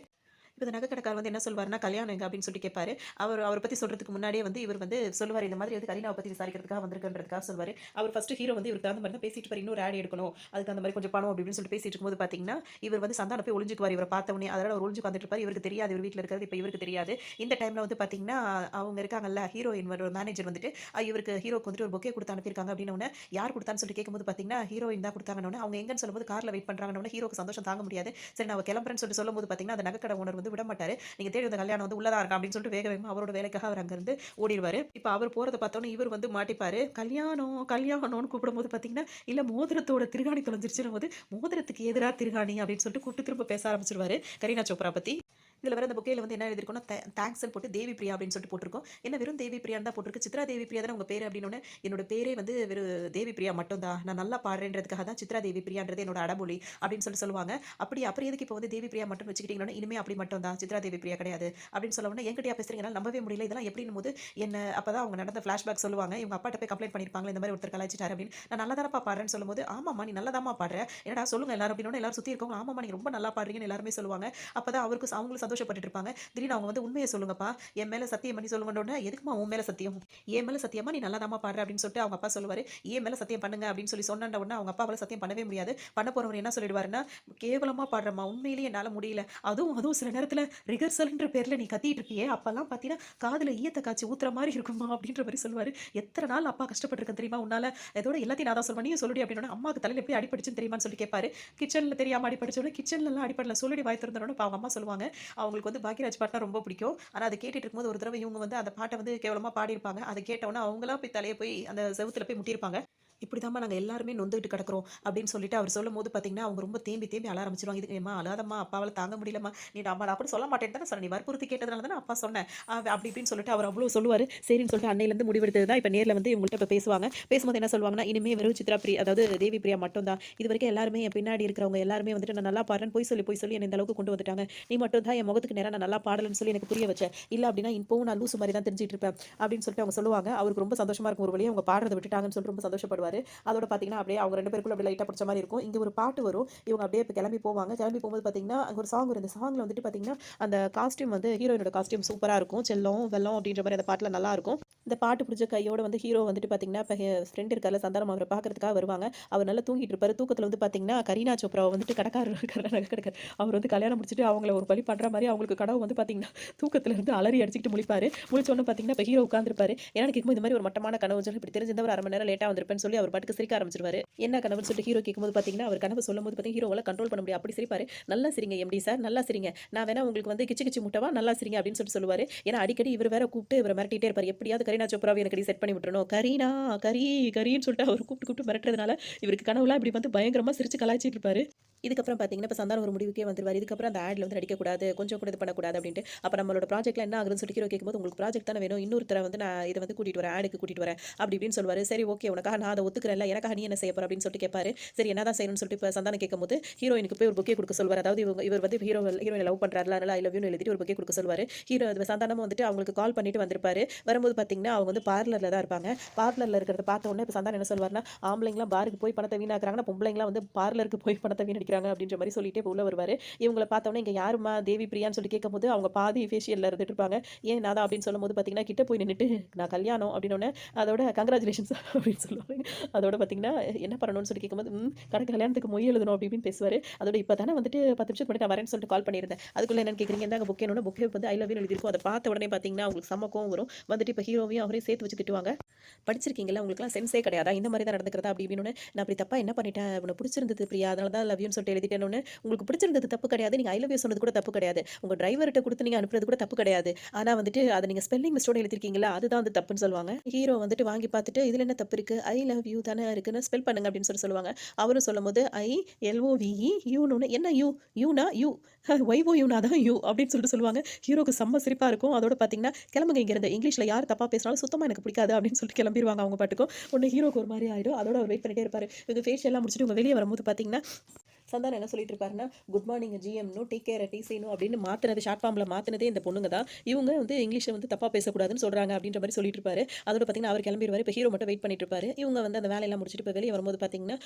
இப்போ இந்த நகைக்கடைக்காரர் வந்து என்ன சொல்வாருன்னா, கல்யாணம் எங்க அப்படின்னு சொல்லிட்டு கேட்பாரு. அவரை பத்தி சொல்றதுக்கு முன்னாடியே வந்து இவர் வந்து சொல்லுவாரு, இந்த மாதிரி வந்து கரீனாவை பத்தி விசாரிக்கிறதுக்காக வந்திருக்குன்றதுக்காக சொல்வாரு. அவர் ஃபர்ஸ்ட் ஹீரோ வந்து இவருக்கு தகுந்த மாதிரி தான் பேசிட்டு இருப்பாரு. இன்னொரு ஆட் எடுக்கணும், அதுக்கு அந்த மாதிரி கொஞ்சம் பணம் அப்படின்னு சொல்லிட்டு பேசிட்டு இருக்கும்போது பார்த்தீங்கன்னா, இவர் வந்து சந்தானம் போய் ஒளிஞ்சுக்குவார். இவரை பார்த்த உடனே அதனால அவர் ஒளிஞ்சு வந்துட்டு இருப்பாரு. இவருக்கு தெரியாது இவர் வீட்டில் இருக்கிறது. இப்போ இவருக்கு தெரியாது. இந்த டைம்ல வந்து பார்த்தீங்கன்னா, அவங்க இருக்காங்கல்ல ஹீரோயின் ஒரு மேனேஜர் வந்துட்டு இவருக்கு ஹீரோக்கு வந்துட்டு ஒரு பொக்கே கொடுத்து அனுப்பியிருக்காங்க அப்படின்னு யார் கொடுத்தான்னு சொல்லிட்டு கேட்கும்போது பார்த்தீங்கன்னா, ஹீரோயின் தான் கொடுத்தாங்கன்னு அவங்க எங்கன்னு சொல்லும்போது கார்ல வெயிட் பண்றாங்கன்னு ஹீரோக்கு சந்தோஷம் தாங்க முடியாது. சரி நான் கிளம்புறேன்னு சொல்லிட்டு சொல்லும்போது பார்த்தீங்கன்னா, அந்த நகைக்கடை ஓனர் வந்து விட மாட்டாரு. நீங்க தேடி வந்த கல்யாணம் வந்து உள்ளதா இருக்கா அப்படின்னு சொல்லிட்டு வேக வேகமா அவரோட வேலைக்காக அவர் அங்கிருந்து ஓடிடுவாரு. இப்போ அவர் போறதை பார்த்தோன்னே இவர் வந்து மாட்டிப்பாரு. கல்யாணம் கல்யாணம்னு கூப்பிடும்போது பார்த்தீங்கன்னா, இல்ல மோதிரத்தோட திருகாணி தொலைஞ்சிருச்சுன்னு போது மோதிரத்துக்கு எதிரா திருகாணி அப்படின்னு சொல்லிட்டு கூப்பிட்டு திரும்ப பேச ஆரம்பிச்சிருவாரு கரீனா சோப்ரா பத்தி. இதில் வர அந்த புக்கையில் வந்து என்ன எழுதிருக்கோம்னா தேங்க்ஸ்ன்னு போட்டு தேவி பிரியா அப்படின்னு சொல்லிட்டு போட்டிருக்கோம். என்ன வெறும் தேவி பிரியான்னு தான் போட்டிருக்கு, சித்ரா தேவி பிரியா தானே உங்கள் பேர் அப்படின்னு. என்னோட பேரே வந்து வெறும் தேவி பிரியா மட்டும் தான், நான் நல்லா பாடுறேன்றதுக்காக தான் சித்ரா தேவி பிரியான்றது என்னோட அடமொழி அப்படின்னு சொல்லுவாங்க. அப்புறம் எதுக்கு இப்போ வந்து தேவி பிரியா மட்டும் வச்சுக்கிட்டீங்கன்னா இனிமே அப்படி மட்டும் தான், சித்ரா தேவி பிரியா கிடையாது அப்படின்னு சொல்லவுடனே என்கிட்டயா பேசுறீங்க நம்பவே முடியல இதெல்லாம் எப்படின்னு போது என்ன அப்பதான் அவங்க நடந்த ஃபிளாஷ்பேக் சொல்லுவாங்க. இவங்க அப்பாட்ட போய் கம்ப்ளைண்ட் பண்ணிருப்பாங்க, இந்த மாதிரி ஒருத்தர் கலாய்ச்சிட்டாரு அப்படின்னு. நான் நல்லா தானப்பா பாடுறேன்னு சொல்லும்போது ஆமாம்மா நீ நல்லா தான்மா பாடுற, என்னடா சொல்லுங்க எல்லாரும் அப்படின்னு எல்லாரும் சுற்றி இருக்கவங்க ஆமாம்மா நீங்க ரொம்ப நல்லா பாடுறீங்கன்னு எல்லாருமே சொல்லுவாங்க. அப்பதான் அவங்களும் சந்தோஷப்பட்டு இருப்பாங்க. திடீர்னு அவங்க வந்து உண்மையை சொல்லுங்கப்பா, என் மேல சத்தியம் பண்ணி சொல்லுங்கன்னு. எதுக்குமா உன் மேல சத்தியம், என் மேல சத்தியமா நீ நல்லா தாமா பாடுற அப்படின்னு சொல்லிட்டு அவங்க அப்பா சொல்லுவாரு. என் மேல சத்தியம் பண்ணுங்க அப்படின்னு சொன்ன உடனே அவங்க அப்பாவால சத்தியம் பண்ணவே முடியாது. பண்ண போறவர் என்ன சொல்லிடுவாருன்னா, கேவலமா பாடுறமா உண்மையிலேயே என்னால முடியல, அதுவும் சில நேரத்துல ரிகர்சல்ன்ற பேர்ல நீ கத்திட்டு இருப்பியே அப்பெல்லாம் பாத்தீங்கன்னா காதுல ஈயத்தை காய்ச்சி ஊத்துற மாதிரி இருக்குமா அப்படின்ற மாதிரி சொல்லுவாரு. எத்தனை நாள் அப்பா கஷ்டப்பட்டிருக்கேன் தெரியுமா உன்னால, இதோட எல்லாத்தையும் நான் தான் சொல்லுவேன் நீ சொல்லுடி அப்படின்னு. அம்மாவுக்கு தலையில எப்படி அடிபடிச்சுன்னு தெரியுமான்னு சொல்லி கேட்பாரு. கிச்சன்ல தெரியாம அடிபடிச்சோட கிச்சன்ல எல்லாம் அடிப்படல சொல்லுடி வாய் திறந்தோட அவங்க அம்மா சொல்லுவாங்க அவங்களுக்கு வந்து பாக்கியராஜ் பாட்டுனா ரொம்ப பிடிக்கும். ஆனா அதை கேட்டுட்டு இருக்கும்போது ஒரு தடவை இவங்க வந்து அந்த பாட்டை வந்து கேவலமா பாடியிருப்பாங்க. அதை கேட்டவுடனே அவங்களா போய் தலையை போய் அந்த செவுத்துல போய் முட்டியிருப்பாங்க. இப்படிதாம்மா நாங்கள் எல்லாருமே நொந்துகிட்டு கிடக்கிறோம் அப்படின்னு சொல்லிட்டு அவர் சொல்லும் போது பார்த்தீங்கன்னா அவங்க ரொம்ப தேம்பி தேம்பி அழ ஆரம்பிச்சிருவாங்க. இது ஏமா அழாதம்மா அப்பாவால் தாங்க முடியலம்மா, நீ அம்மா நான் அப்படி சொல்ல மாட்டேன்னு தானே சொன்னேன், நீ வற்புறுத்தி கேட்டதுனால தானே அப்பா சொன்னேன் அப்படி இப்படின்னு சொல்லிட்டு அவர் அவ்வளோ சொல்லுவார். சரின்னு சொல்லிட்டு அன்னையிலேருந்து முடிவெடுத்தது தான் இப்போ நேரில் வந்து இவங்கள்ட்ட இப்போ பேசுவாங்க. பேசும்போது என்ன சொல்லுவாங்கன்னா, இனிமே வெறும் சித்ரா பிரியா அதாவது தேவி பிரியா மட்டும் தான், இது வரைக்கும் எல்லாருமே என் பின்னாடி இருக்கிறவங்க எல்லாருமே வந்துட்டு நான் நல்லா பாடுறேன்னு போய் சொல்லி என்ன இந்த அளவுக்கு கொண்டு வந்துட்டாங்க, நீ மட்டும் தான் என் முகத்துக்கு நேரம் நான் நல்லா பாடலன்னு சொல்லி எனக்கு புரிய வச்சேன், இல்லை அப்படின்னா இப்போவும் நான் லூசு மாதிரி தான் தெரிஞ்சிட்டு இருப்பேன் அப்படின்னு சொல்லிட்டு அவங்க சொல்லுவாங்க. அவருக்கு ரொம்ப சந்தோஷமா இருக்கும், ஒரு வழியாக அவங்க பாடுறதை விட்டுட்டாங்கன்னு சொல்லிட்டு ரொம்ப சந்தோஷப்படுவார். அதோட பார்த்தீங்கன்னா அப்படியே அவங்க ரெண்டு பேருக்குள்ள அப்படியே லைட்டாக பிடிச்ச மாதிரி இருக்கும். இங்கே ஒரு பாட்டு வரும், இவங்க அப்படியே இப்போ கிளம்பி போவாங்க. கிளம்பி போகும்போது பார்த்தீங்கன்னா அங்கே ஒரு சாங் வரும். இந்த சாங்கில் வந்துட்டு பார்த்தீங்கன்னா அந்த காஸ்டியூம் வந்து ஹீரோயினோட காஸ்டியூம் சூப்பராக இருக்கும், செல்லம் வெள்ளம் அப்படின்ற மாதிரி அந்த பாட்டில் நல்லா இருக்கும். இந்த பாட்டு பிடிச்ச கையோட வந்து ஹீரோ வந்துட்டு பார்த்தீங்கன்னா இப்போ ஃப்ரெண்ட் இருக்கார்ல சந்தானம் அவரை பார்க்கறதுக்காக வருவாங்க. அவர் நல்லா தூங்கிட்டு இருப்பாரு. தூக்கத்தில் வந்து பார்த்தீங்கன்னா கரீனா சோப்ராவை வந்துட்டு கடைக்காரர் இருக்கார், அவர் வந்து கல்யாணம் முடிச்சுட்டு அவங்கள ஒரு பழி பண்ணுற மாதிரி அவங்களுக்கு கனவு வந்து பார்த்தீங்கன்னா தூக்கத்தில் இருந்து அலறி அடிச்சுட்டு முழிப்பாரு. முழிச்சோன்னு பார்த்தீங்கன்னா இப்போ ஹீரோ உட்காந்துருப்பாரு. ஏன்னா கேட்கும்போது இந்த மாதிரி ஒரு மட்டமான கனவு சொல்லி இப்படி தெரிஞ்சிருந்த ஒரு அரை மணி நேரம் லேட்டாக வந்திருப்பேன்னு சொல்லி அவர் பாட்டுக்கு சிரிக்க ஆரம்பிச்சிருவாரு. என்ன கனவுன்னு சொல்லிட்டு ஹீரோ கேட்கும்போது பார்த்தீங்கன்னா அவர் கனவு சொல்லும்போது பார்த்தீங்கன்னா ஹீரோவால் கண்ட்ரோல் பண்ண முடியாது, அப்படி சிரிப்பாரு. நல்லா சிரிங்க எம்டி சார் நல்லா சிரிங்க, நான் வேணா உங்களுக்கு வந்து கிச்சு கிச்சு முட்டவா நல்லா சிரிங்க அப்படின்னு சொல்லுவாரு. ஏன்னா அடிக்கடி இவர் வேற கூப்பிட்டு இவரை மிரட்டிட்டே இருப்பார், எப்படியாவது கரீனா சோப்ராவை எனக்கு செட் பண்ணி விட்டுறணும், கரீனா கரீன்னு சொல்லிட்டு அவர் கூப்பிட்டு மிரட்டுறதுனால இவருக்கு கனவுலாம் இப்படி வந்து பயங்கரமா சிரிச்சு கலாய்ச்சிட்டு இருப்பாரு. இதுக்கப்புறம் பார்த்தீங்கன்னா, இப்ப சந்தானம் ஒரு முடிவுக்கே வந்துருவாரு. இதுக்கப்புறம் அந்த ஆட்ல வந்து நடிக்கக்கூடாது, கொஞ்சம் கூட இது பண்ணக்கூடாது அப்டின்ட்டு. அப்ப நம்மளோட ப்ராஜெக்ட்ல என்ன ஆகுதுன்னு சொல்லிட்டு ஹீரோ கேட்கும்போது, உங்களுக்கு ப்ராஜெக்ட் தானே வேணும். இன்னொருத்தர வந்து நான் இத வந்து கூட்டிட்டு வரேன். ஆடுக்கு கூட்டிட்டு வரேன். அப்டி இப்டின்னு சொல்லுவாரு. சரி ஓகே உனக்காக நான் அத ஒத்துக்கிறேன்ல. எனக்காக நீ என்ன செய்ய போற அப்டின்னு சொல்லிட்டு கேட்பாரு. சரி என்னதான் செய்யணும்னு சொல்லிட்டு இப்ப சந்தானம் கேட்கும்போது, ஹீரோயினுக்கு போய் ஒரு பொக்கே குடுக்க சொல்வாரு. அதாவது இவர் வந்து ஹீரோயின லவ் பண்றார்ல. அதனால ஐ லவ் யூன்னு எழுதிட்டு ஒரு பொக்கே குடுக்க சொல்வாரு. சந்தானமும் வந்துட்டு அவங்களுக்கு கால் பண்ணிட்டு வந்திருப்பாரு. வரும்போது பார்த்தீங்கன்னா, அவங்க வந்து பார்லர்ல தான் இருப்பாங்க. பார்லர்ல இருக்கிறத பார்த்த உடனே இப்ப சந்தானம் என்ன சொல்வாருன்னா, ஆம்பளைங்கலாம் பாருக்கு போய் பணத்த வீணாக்குறாங்கன்னா, பொம்பளைங்கலாம் வந்து பார்லருக்கு போய் பணத்த வீணடிக்கிறாங்க அப்டின்ற மாரி சொல்லிட்டே இப்ப உள்ள வருவாரு. இவங்கள பார்த்தோனே இங்க யாரும்மா தேவி பிரியான்னு சொல்லி கேட்கும்போது, அவங்க பாதி ஃபேஷியல்ல இருந்துட்டு இருப்பாங்க. ஏன் நான் தான் அப்படின்னு சொல்லும்போது பார்த்தீங்கன்னா, கிட்ட போய் நின்னுட்டு நான் கல்யாணம் அப்படின்னோனே, அதோட கங்கிராச்சுலேஷன்ஸ் அப்படின்னு சொல்லுவாரு. அதோட பார்த்தீங்கன்னா, என்ன பண்ணணும்னு சொல்லி கேட்கும்போது, கணக்கு கல்யாணத்துக்கு மொய் எழுதணும் அப்படி இப்படின்னு பேசுவாரு. அதோட இப்ப தானே வந்துட்டு 10 நிமிஷத்துக்கு முன்னாடி நான் வரேன்னு சொல்லிட்டு கால் பண்ணியிருந்தேன். அதுக்குள்ள என்னன்னு கேட்குறீங்க, இந்தாங்க புக்கேன்னோன புக்கே வந்து ஐ லவ் யூன்னு எழுதியிருக்கும். அத பார்த்த உடனே பார்த்தீங்கன்னா, அவங்களுக்கு செம்ம கோவம் வரும். வந்துட்டு இப்ப ஹீரோவையும் அவரையும் சேர்த்து வச்சு திட்டுவாங்க. படிச்சிருக்கீங்கல்ல, உங்களுக்குலாம் சென்ஸே கிடையாதா? இந்த மாரி தான் நடந்துக்கிறதா? அப்படி இப்படின்னோனே, நான் அப்படி தப்பா என்ன பண்ணிட்டேன்? உன்ன புடிச்சிருந்தது பிரியா. அதனால தான் லவ் யூன்னு சொல்லிட்டு எழுதிட்டேன்னோனே, உங்களுக்கு பிடிச்சிருந்தது தப்பு கிடையாது. நீங்க ஐ லவ் யூ சொன்னது கூட தப்பு கிடையாது. உங்க டிரைவர்ட்ட குடுத்து நீங்க அனுப்புறது கூட தப்பு கிடையாது. ஆனா வந்துட்டு அத நீங்க ஸ்பெல்லிங் மிஸ்டேக்கோட எழுதிருக்கீங்கல்ல, அதுதான் வந்து தப்புன்னு சொல்லுவாங்க. ஹீரோ வந்துட்டு வாங்கி பார்த்துட்டு, "இதுல என்ன தப்பு இருக்கு? ஐ லவ் யூ தானே இருக்குன்னு ஸ்பெல் பண்ணுங்க" அப்படின்னு சொல்லுவாங்க. அவரும் சொல்லும்போது, LOVE யூன்னு என்ன யூ? யூனா யூ. YOUனா தான் யூ அப்படின்னு சொல்லுவாங்க. ஹீரோக்கு செம்ம சிரிப்பா இருக்கும். அதோட பார்த்தீங்கன்னா, "கிளம்புங்க இங்கருந்து. இங்கிலீஷ்ல யார் தப்பா பேசினாலும் சுத்தமா எனக்கு பிடிக்காது" அப்படின்னு சொல்லிட்டு கிளம்பிருவாங்க அவங்க பாட்டுக்கும். உடனே ஹீரோக்கு ஒரு மாரி ஆயிடும். அதோட அவர் வெயிட் பண்ணிட்டே இருப்பாரு. இவங்க ஃபேஷியல்லாம் முடிச்சுட்டு இவங்க வெளிய வரும்போது பார்த்தீங்கன்னா, சந்தானம் என்ன சொல்லிட்டு இருப்பாருன்னா, குட் மார்னிங் ஜிஎம்னும் டேக் கேர் டிசினும் அப்படின்னு மாத்துனது ஷார்ட் ஃபார்ம்ல மாத்துனதே இந்த பொண்ணுங்க தான். இவங்க வந்து இங்கிலீஷ்ல வந்து தப்பா பேசக்கூடாதுன்னு சொல்றாங்க அப்படின்ற மாரி சொல்லிட்டு இருப்பாரு. அதோட பார்த்தீங்கன்னா, அவர் கிளம்பிருவாரு. இப்ப ஹீரோ மட்டும் வெயிட் பண்ணிட்டு இருப்பாரு. இவங்க வந்து அந்த வேலையெல்லாம் முடிச்சுட்டு இப்ப வெளிய வரும்போது பார்த்தீங்கன்னா,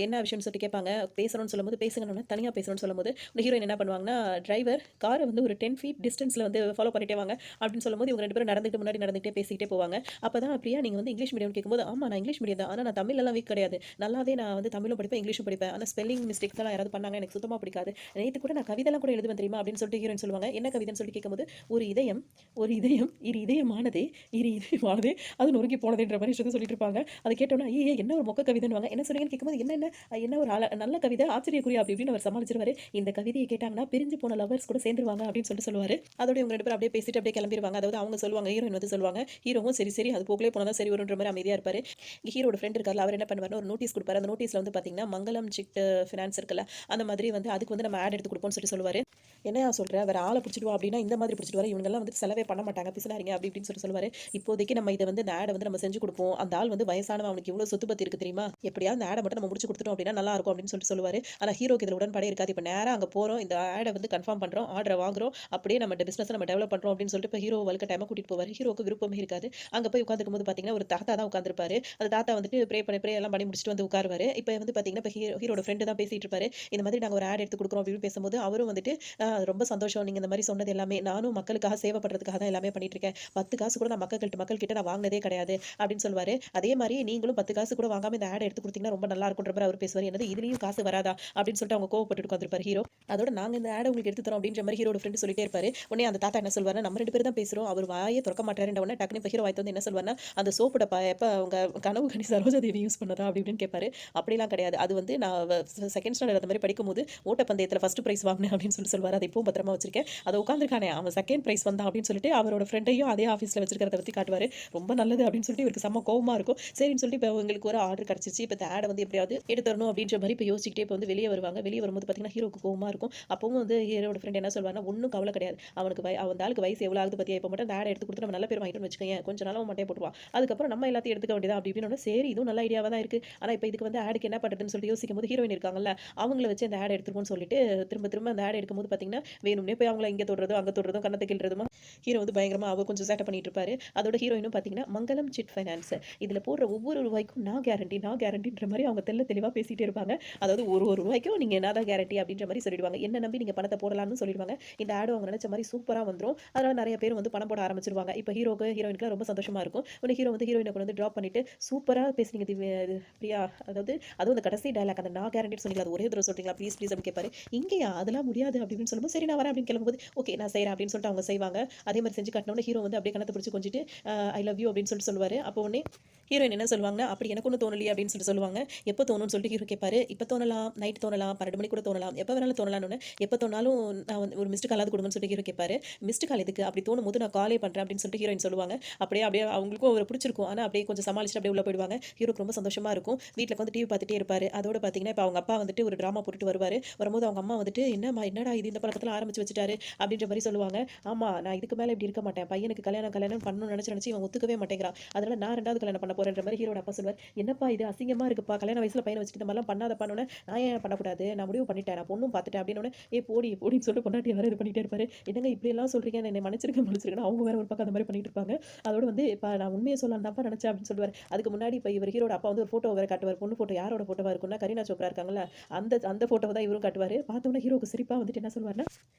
என்ன விஷயம்னு சொல்லிட்டு கேட்பாங்க. பேசணும்னு சொல்லும்போது பேசுங்கன்னு தனியா பேசணும்னு சொல்லும்போது, ஹீரோயின் என்ன பண்ணுவாங்கன்னா, டிரைவர் கார வந்து ஒரு 10 ஃபீட் டிஸ்டன்ஸ்ல வந்து ஃபாலோ பண்ணிட்டே வாங்க அப்படின்னு சொல்லும்போது, இவங்க 2 பேரும் நடந்துட்டு முன்னாடி நடந்துட்டே பேசிக்கிட்டே போவாங்க. அப்பதான் பிரியா நீங்க வந்து இங்கிலீஷ் மீடியம்னு கேட்கும்போது, ஆமா நான் இங்கிலீஷ் மீடியம் தான். ஆனா நான் தமிழ்லலாம் வீக் கிடையாது. நல்லாவே நான் வந்து தமிழும் படிப்பேன், இங்கிலீஷும் படிப்பேன். ஆனா ஸ்பெல்லிங் மிஸ்டேக்ஸ் எல்லாம் யாராவது பண்ணாங்க எனக்கு சுத்தமா பிடிக்காது. நேத்து கூட நான் கவிதைலாம் கூட எழுதுவேன் தெரியுமா? அப்படின்னு சொல்லிட்டு ஹீரோயின் சொல்லுவாங்க. என்ன கவிதைன்னு சொல்லிட்டு கேட்கும்போது, ஒரு இதயம், ஒரு இதயம், இரு இதயமானதே, இரு இதயமானதே, அது நொறுங்கி போனதேன்ற மாரி விஷயத்த சொல்லிட்டு இருப்பாங்க. அத கேட்டோனே, ஐயய்ய! என்ன ஒரு மொக்க கவிதைன்னுவாங்க. என்ன சொன்னீங்கன்னு கேட்கும்போது, என்ன ஒரு நல்ல கவிதை, ஆச்சரியக்குறி அப்படி இப்படின்னு அவர் சமாளிச்சிருவாரு. இந்த கவிதைய கேட்டாங்கன்னா, பிரிஞ்சு போன லவர்ஸ் கூட சேர்ந்துருவாங்க அப்படின்னு சொல்லுவாரு. அதோட இவங்க 2 பேரும் அப்படியே பேசிட்டு அப்படியே கிளம்பிருவாங்க. அதாவது அவங்க சொல்லுவாங்க, ஹீரோயின் வந்து சொல்லுவாங்க. ஹீரோவும் சரி, சரி அது போக்குலயே போனா தான் சரி வரும்ன்ற மாரி அமைதியா இருப்பாரு. ஹீரோட ஃப்ரெண்ட் இருக்கார்ல, அவர் என்ன பண்ணுவாருன்னா, ஒரு நோட்டீஸ் குடுப்பாரு. அந்த நோட்டீஸ்ல வந்து பார்த்தீங்கன்னா, மங்களம் சிட் ஃபினான்ஸ் இருக்குல்ல, அந்த மாதிரி வந்து அதுக்கு வந்து நம்ம ஆட் எடுத்து குடுப்போம்னு சொல்லுவாரு. என்னையா சொல்ற? வேற ஆள புடிச்சிட்டு வா அப்டின்னா, இந்த மாதிரி புடிச்சிட்டு வர இவங்கலாம் வந்துட்டு செலவே பண்ண மாட்டாங்க. பிசுனாரிங்க அப்டி இப்டின்னு சொல்லுவாரு. இப்போதைக்கு நம்ம இத வந்து இந்த ஆட வந்து நம்ம செஞ்சு குடுப்போம். அந்த ஆள் வந்து வயசானவன். அவனுக்கு இவ்ளோ சொத்து பத்து இருக்கு தெரியுமா? எப்படியாவது இந்த ஆட மட்டும் நம்ம முடிச்சு குடுத்துட்டோம் அப்டின்னா நல்லா இருக்கும் அப்டின்னு சொல்லுவாரு. ஆனா ஹீரோக்கு இதுல உடன்பாடே இருக்காது. இப்ப நேரா அங்க போறோம். இந்த ஆட வந்து கன்ஃபார்ம் பண்றோம். ஆர்டர வாங்குறோம். அப்படியே நம்ம பிசினஸ நம்ம டெவலப் பண்றோம் அப்டின்னு சொல்லிட்டு இப்ப ஹீரோ வலுக்கட்டாயமா கூட்டிட்டு போவாரு. ஹீரோக்கு விருப்பமே இருக்காது. அங்க போய் உட்கார்ந்திருக்கும்போது பார்த்தீங்கன்னா, ஒரு தாத்தா தான் உட்கார்ந்திருப்பாரு. அந்த தாத்தா வந்துட்டு ப்ரே எல்லாம் பண்ணி முடிச்சுட்டு வந்து உட்காருவாரு. இப்ப வந்து பார்த்தீங்கன்னா, இப்ப ஹீரோட ஃப்ரெண்ட் தான் பேசிட்டு இருப்பாரு. இந்த மாதிரி நாங்க ஒரு ஆட் எடுத்து குடுக்குறோம் அப்டின்னு பேசும்போது, அவரும் வந்துட்டு ரொம்ப சந்தோஷம். நீங்க இந்த மாரி சொன்னது எல்லாமே. நானும் மக்களுக்காக சேவை பண்றதுக்காக தான் எல்லாமே பண்ணிட்டு இருக்கேன். 10 காசு கூட நான் மக்கள் கிட்ட நான் வாங்குனதே கிடையாது அப்படின்னு சொல்லுவாரு. அதே மாரி நீங்களும் 10 காசு கூட வாங்காம இந்த ஆட் எடுத்து குடுத்தீங்கன்னா ரொம்ப நல்லா இருக்கும்ன்ற மாரி அவரு பேசுவாரு. என்னது இதுலயும் காசு வராதா? அப்படின்னு சொல்லிட்டு அவங்க கோவப்பட்டுட்டு உட்கார்ந்திருப்பாரு ஹீரோ. அதோட நாங்க இந்த ஆட உங்களுக்கு எடுத்து தரோம் அப்படின்ற மாரி ஹீரோட ஃப்ரெண்ட் சொல்லிட்டே இருப்பாரு. உடனே அந்த தாத்தா என்ன சொல்வாருன்னா, நம்ம 2 பேரும் தான் பேசுறோம். அவர் வாயே தொறக்க மாட்டாருன்ற உடனே டக்குனு இப்ப ஹீரோ வாய் தொறந்து என்ன சொல்வாருன்னா, அந்த சோப்பு டப்பா எப்ப உங்க கனவு கனி சரோஜா தேவி யூஸ் பண்ணதா? அப்படி இப்படின்னு கேட்பாரு. அப்படிலாம் கிடையாது. அது வந்து நான் செகண்ட் ஸ்டாண்டர்ட் அந்த மாரி படிக்கும்போது ஓட்டப்பந்தயத்துல ஃபர்ஸ்ட் பிரைஸ் வாங்குனேன் அப்படின்னு சொல்லுவாரு. அதை இப்பவும் பத்திரமா வச்சிருக்கேன். அத உட்கார்ந்திருக்கானே அவன் செகண்ட் பிரைஸ் வந்தான் அப்படின்னு சொல்லிட்டு அவரோட ஃப்ரெண்டையும் அதே ஆஃபீஸ்ல வச்சிருக்கிறத பத்தி காட்டுவாரு. ரொம்ப நல்லது அப்படின்னு சொல்லிட்டு இவருக்கு செம்ம கோவமா இருக்கும். சரின்னு சொல்லிட்டு இப்ப உங்களுக்கு ஒரு ஆர்டர் கிடைச்சிருச்சு. இப்ப இந்த ஆட வந்து எப்படியாவது எடுத்துறணும் அப்படின்ற மாரி இப்ப யோசிச்சுக்கிட்டே இப்ப வந்து வெளிய வருவாங்க. வெளிய வரும்போது பார்த்தீங்கன்னா, ஹீரோக்கு கோவமா இருக்கும். அப்பவும் வந்து ஹீரோட ஃப்ரெண்ட் என்ன சொல்வாருன்னா, ஒண்ணும் கவலை கிடையாது. அவனுக்கு அந்த ஆளுக்கு வயசு எவ்வளவு ஆகுது பாத்தியா? இப்ப மட்டும் அந்த ஆட எடுத்து குடுத்து நம்ம நல்ல பேர் வாங்கிட்டோம்னு வச்சுக்கோயேன். கொஞ்ச நாள்ல அவன் மண்டைய போட்டுருவான். அதுக்கப்புறம் நம்ம எல்லாத்தையும் எடுத்துக்க வேண்டியது தான் அப்படி இப்படின்னு சரி இதுவும் நல்ல ஐடியாவா தான் இருக்கு. ஆனா இப்ப இதுக்கு வந்து ஆடுக்கு என்ன பண்றதுன்னு சொல்லிட்டு யோசிக்கும்போது ஹீரோயின் இருக்காங்கல்ல, அவங்கள வச்சு அந்த ஆட் எடுத்துருவோம்னு சொல்லிட்டு திரும்ப திரும்ப அந்த ஆட் எடுக்கும்போது பார்த்தீங்கன்னா, வேணும்னே போய் அவங்கள இங்க தொடுறதும், அங்க தொடுறதும், கன்னத்த கிள்றதுமா ஹீரோ வந்து பயங்கரமா அவ கொஞ்சம் சேட்ட பண்ணிட்டு இருப்பாரு. அதோட ஹீரோயினும் பார்த்தீங்கன்னா, மங்களம் சிட் ஃபைனான்ஸ் இதுல போடுற ஒவ்வொரு ரூபாய்க்கும் நான் கேரண்டின்ற மாரி அவங்க தெளிவா பேசிட்டே இருப்பாங்க. அதாவது ஒரு ரூபாய்க்கும் நீங்க என்னதான் கேரண்டி அப்படின்ற மாரி சொல்லிடுவாங்க. என்ன நம்பி நீங்க பணத்த போடலாம்னு சொல்லிடுவாங்க. இந்த ஆடும் அவங்க நினைச்ச மாரி சூப்பரா வந்துரும். அதனால நெறைய பேர் வந்து பணம் போட ஆரம்பிச்சுருவாங்க. இப்ப ஹீரோயினுக்குலாம் ரொம்ப சந்தோஷமா இருக்கும். உடனே ஹீரோ வந்து ஹீரோயின கொண்டு வந்து டிராப் பண்ணிட்டு, சூப்பரா பேசுனீங்க பிரியா. அதாவது அதுவும் அந்த கடைசி டயலாக் அந்த நான் கேரண்டின்னு சொன்னீங்கல்ல, அது ஒரே தடவ சொல்றீங்களா? ப்ளீஸ் அப்படின்னு கேட்பாரு. இங்கயா? அதெல்லாம் முடியாது அப்படின்னு சொல்லும்போது சொல்லும்போது சரி நான் வரேன் அப்படின்னு கிளம்பும்போது ஓகே நான் செய்கிறேன் அப்படின்னு சொல்லிட்டு அவங்க செய்வாங்க. அதே மாதிரி செஞ்சு காட்டினோன்னே ஹீரோ வந்து அப்படியே கண்ணத்தை பிடிச்சி கொஞ்சிட்டு ஐ லவ் யூ அப்படின்னு சொல்லிட்டு சொல்லுவார். அப்போ உடனே ஹீரோயின் என்ன சொல்லுவாங்கன்னா அப்படி எனக்கு ஒன்றும் தோணலையே அப்படின்னு சொல்லிட்டு சொல்லுவாங்க. எப்போ தோணும்னு சொல்லிட்டு ஹீரோ கேட்பாரு. இப்போ தோணலாம், நைட் தோணலாம், 12 மணி கூட தோணலாம், எப்போ வேணாலும் தோணலாம்னு. எப்போ தோணாலும் நான் வந்து ஒரு மிஸ்டு காலாவது கொடுங்கன்னு சொல்லிட்டு ஹீரோ கேட்பாரு. மிஸ்டு கால் எதுக்கு, அப்படி தோணும் போது நான் காலே பண்ணுறேன் அப்படின்னு சொல்லிட்டு ஹீரோயின் சொல்லுவாங்க. அப்படியே அப்படியே அவங்களுக்கும் அவரை பிடிச்சிருக்கும். ஆனால் அப்படியே கொஞ்சம் சமாளிச்சுட்டு அப்படியே உள்ள போயிடுவாங்க. ஹீரோக்கு ரொம்ப சந்தோஷமா இருக்கும். வீட்டில் வந்து டிவி பார்த்துட்டே இருப்பாரு. அதோட பார்த்தீங்கன்னா இப்போ அவங்க அப்பா வந்துட்டு ஒரு ட்ராமா போட்டுட்டு வருவார். வரும்போது அவங்க அம்மா வந்துட்டு என்னம்மா என்னடா இது இந்த பழக்கத்தில் ஆரம்பிச்சு வச்சுட்டாரு அப்படின்ற மாதிரி சொல்லுவாங்க. ஆமா நான் இதுக்கு மேலே இப்படி இருக்க மாட்டேன். பையனுக்கு கல்யாணம் பண்ணணும்னு நினச்சி இவன் ஒத்துக்கவே மாட்டேங்கிறான். அதனால நான் 2வது கல்யாணம் பண்ண போறேன்ற மாதிரி ஹீரோட அப்பா சொல்லுவார். என்னப்பா இது அசிங்கமா இருக்குப்பா, கல்யாண வயசுல பையனை வச்சுட்டு இந்த மாதிரிலாம் பண்ணாத பண்ணோன்னே நான் ஏன் பண்ணக்கூடாது, நான் முடிவு பண்ணிட்டேன், நான் பொண்ணும் பார்த்துட்டேன் அப்படின்னு போடி போடின்னு சொல்லிட்டு பொண்டாட்டி வேற இது பண்ணிட்டே இருப்பாரு. என்னங்க இப்படி எல்லாம் சொல்றீங்க, என்னை மன்னிச்சிருக்கேன் அவங்க வேற ஒரு பக்கம் அந்த மாதிரி பண்ணிட்டு இருப்பாங்க. அதோட வந்து இப்போ நான் உண்மையை சொல்லலாம் தான்ப்பா நினைச்சேன் அப்படின்னு சொல்லுவார். அதுக்கு முன்னாடி இப்போ இவர் ஹீரோட அப்பா வந்து ஒரு ஃபோட்டோ வேற காட்டுவார். பொண்ணு ஃபோட்டோ யாரோட ஃபோட்டோவா இருக்குன்னா கரீனா சோப்ரா இருக்காங்கல்ல, அந்த அந்த ஃபோட்டோவை தான் இவரும் காட்டுவார். பார்த்தோன்னா ஹீரோக்கு சிரிப்பா வந்துட்டு என்ன சொல்வார்னா,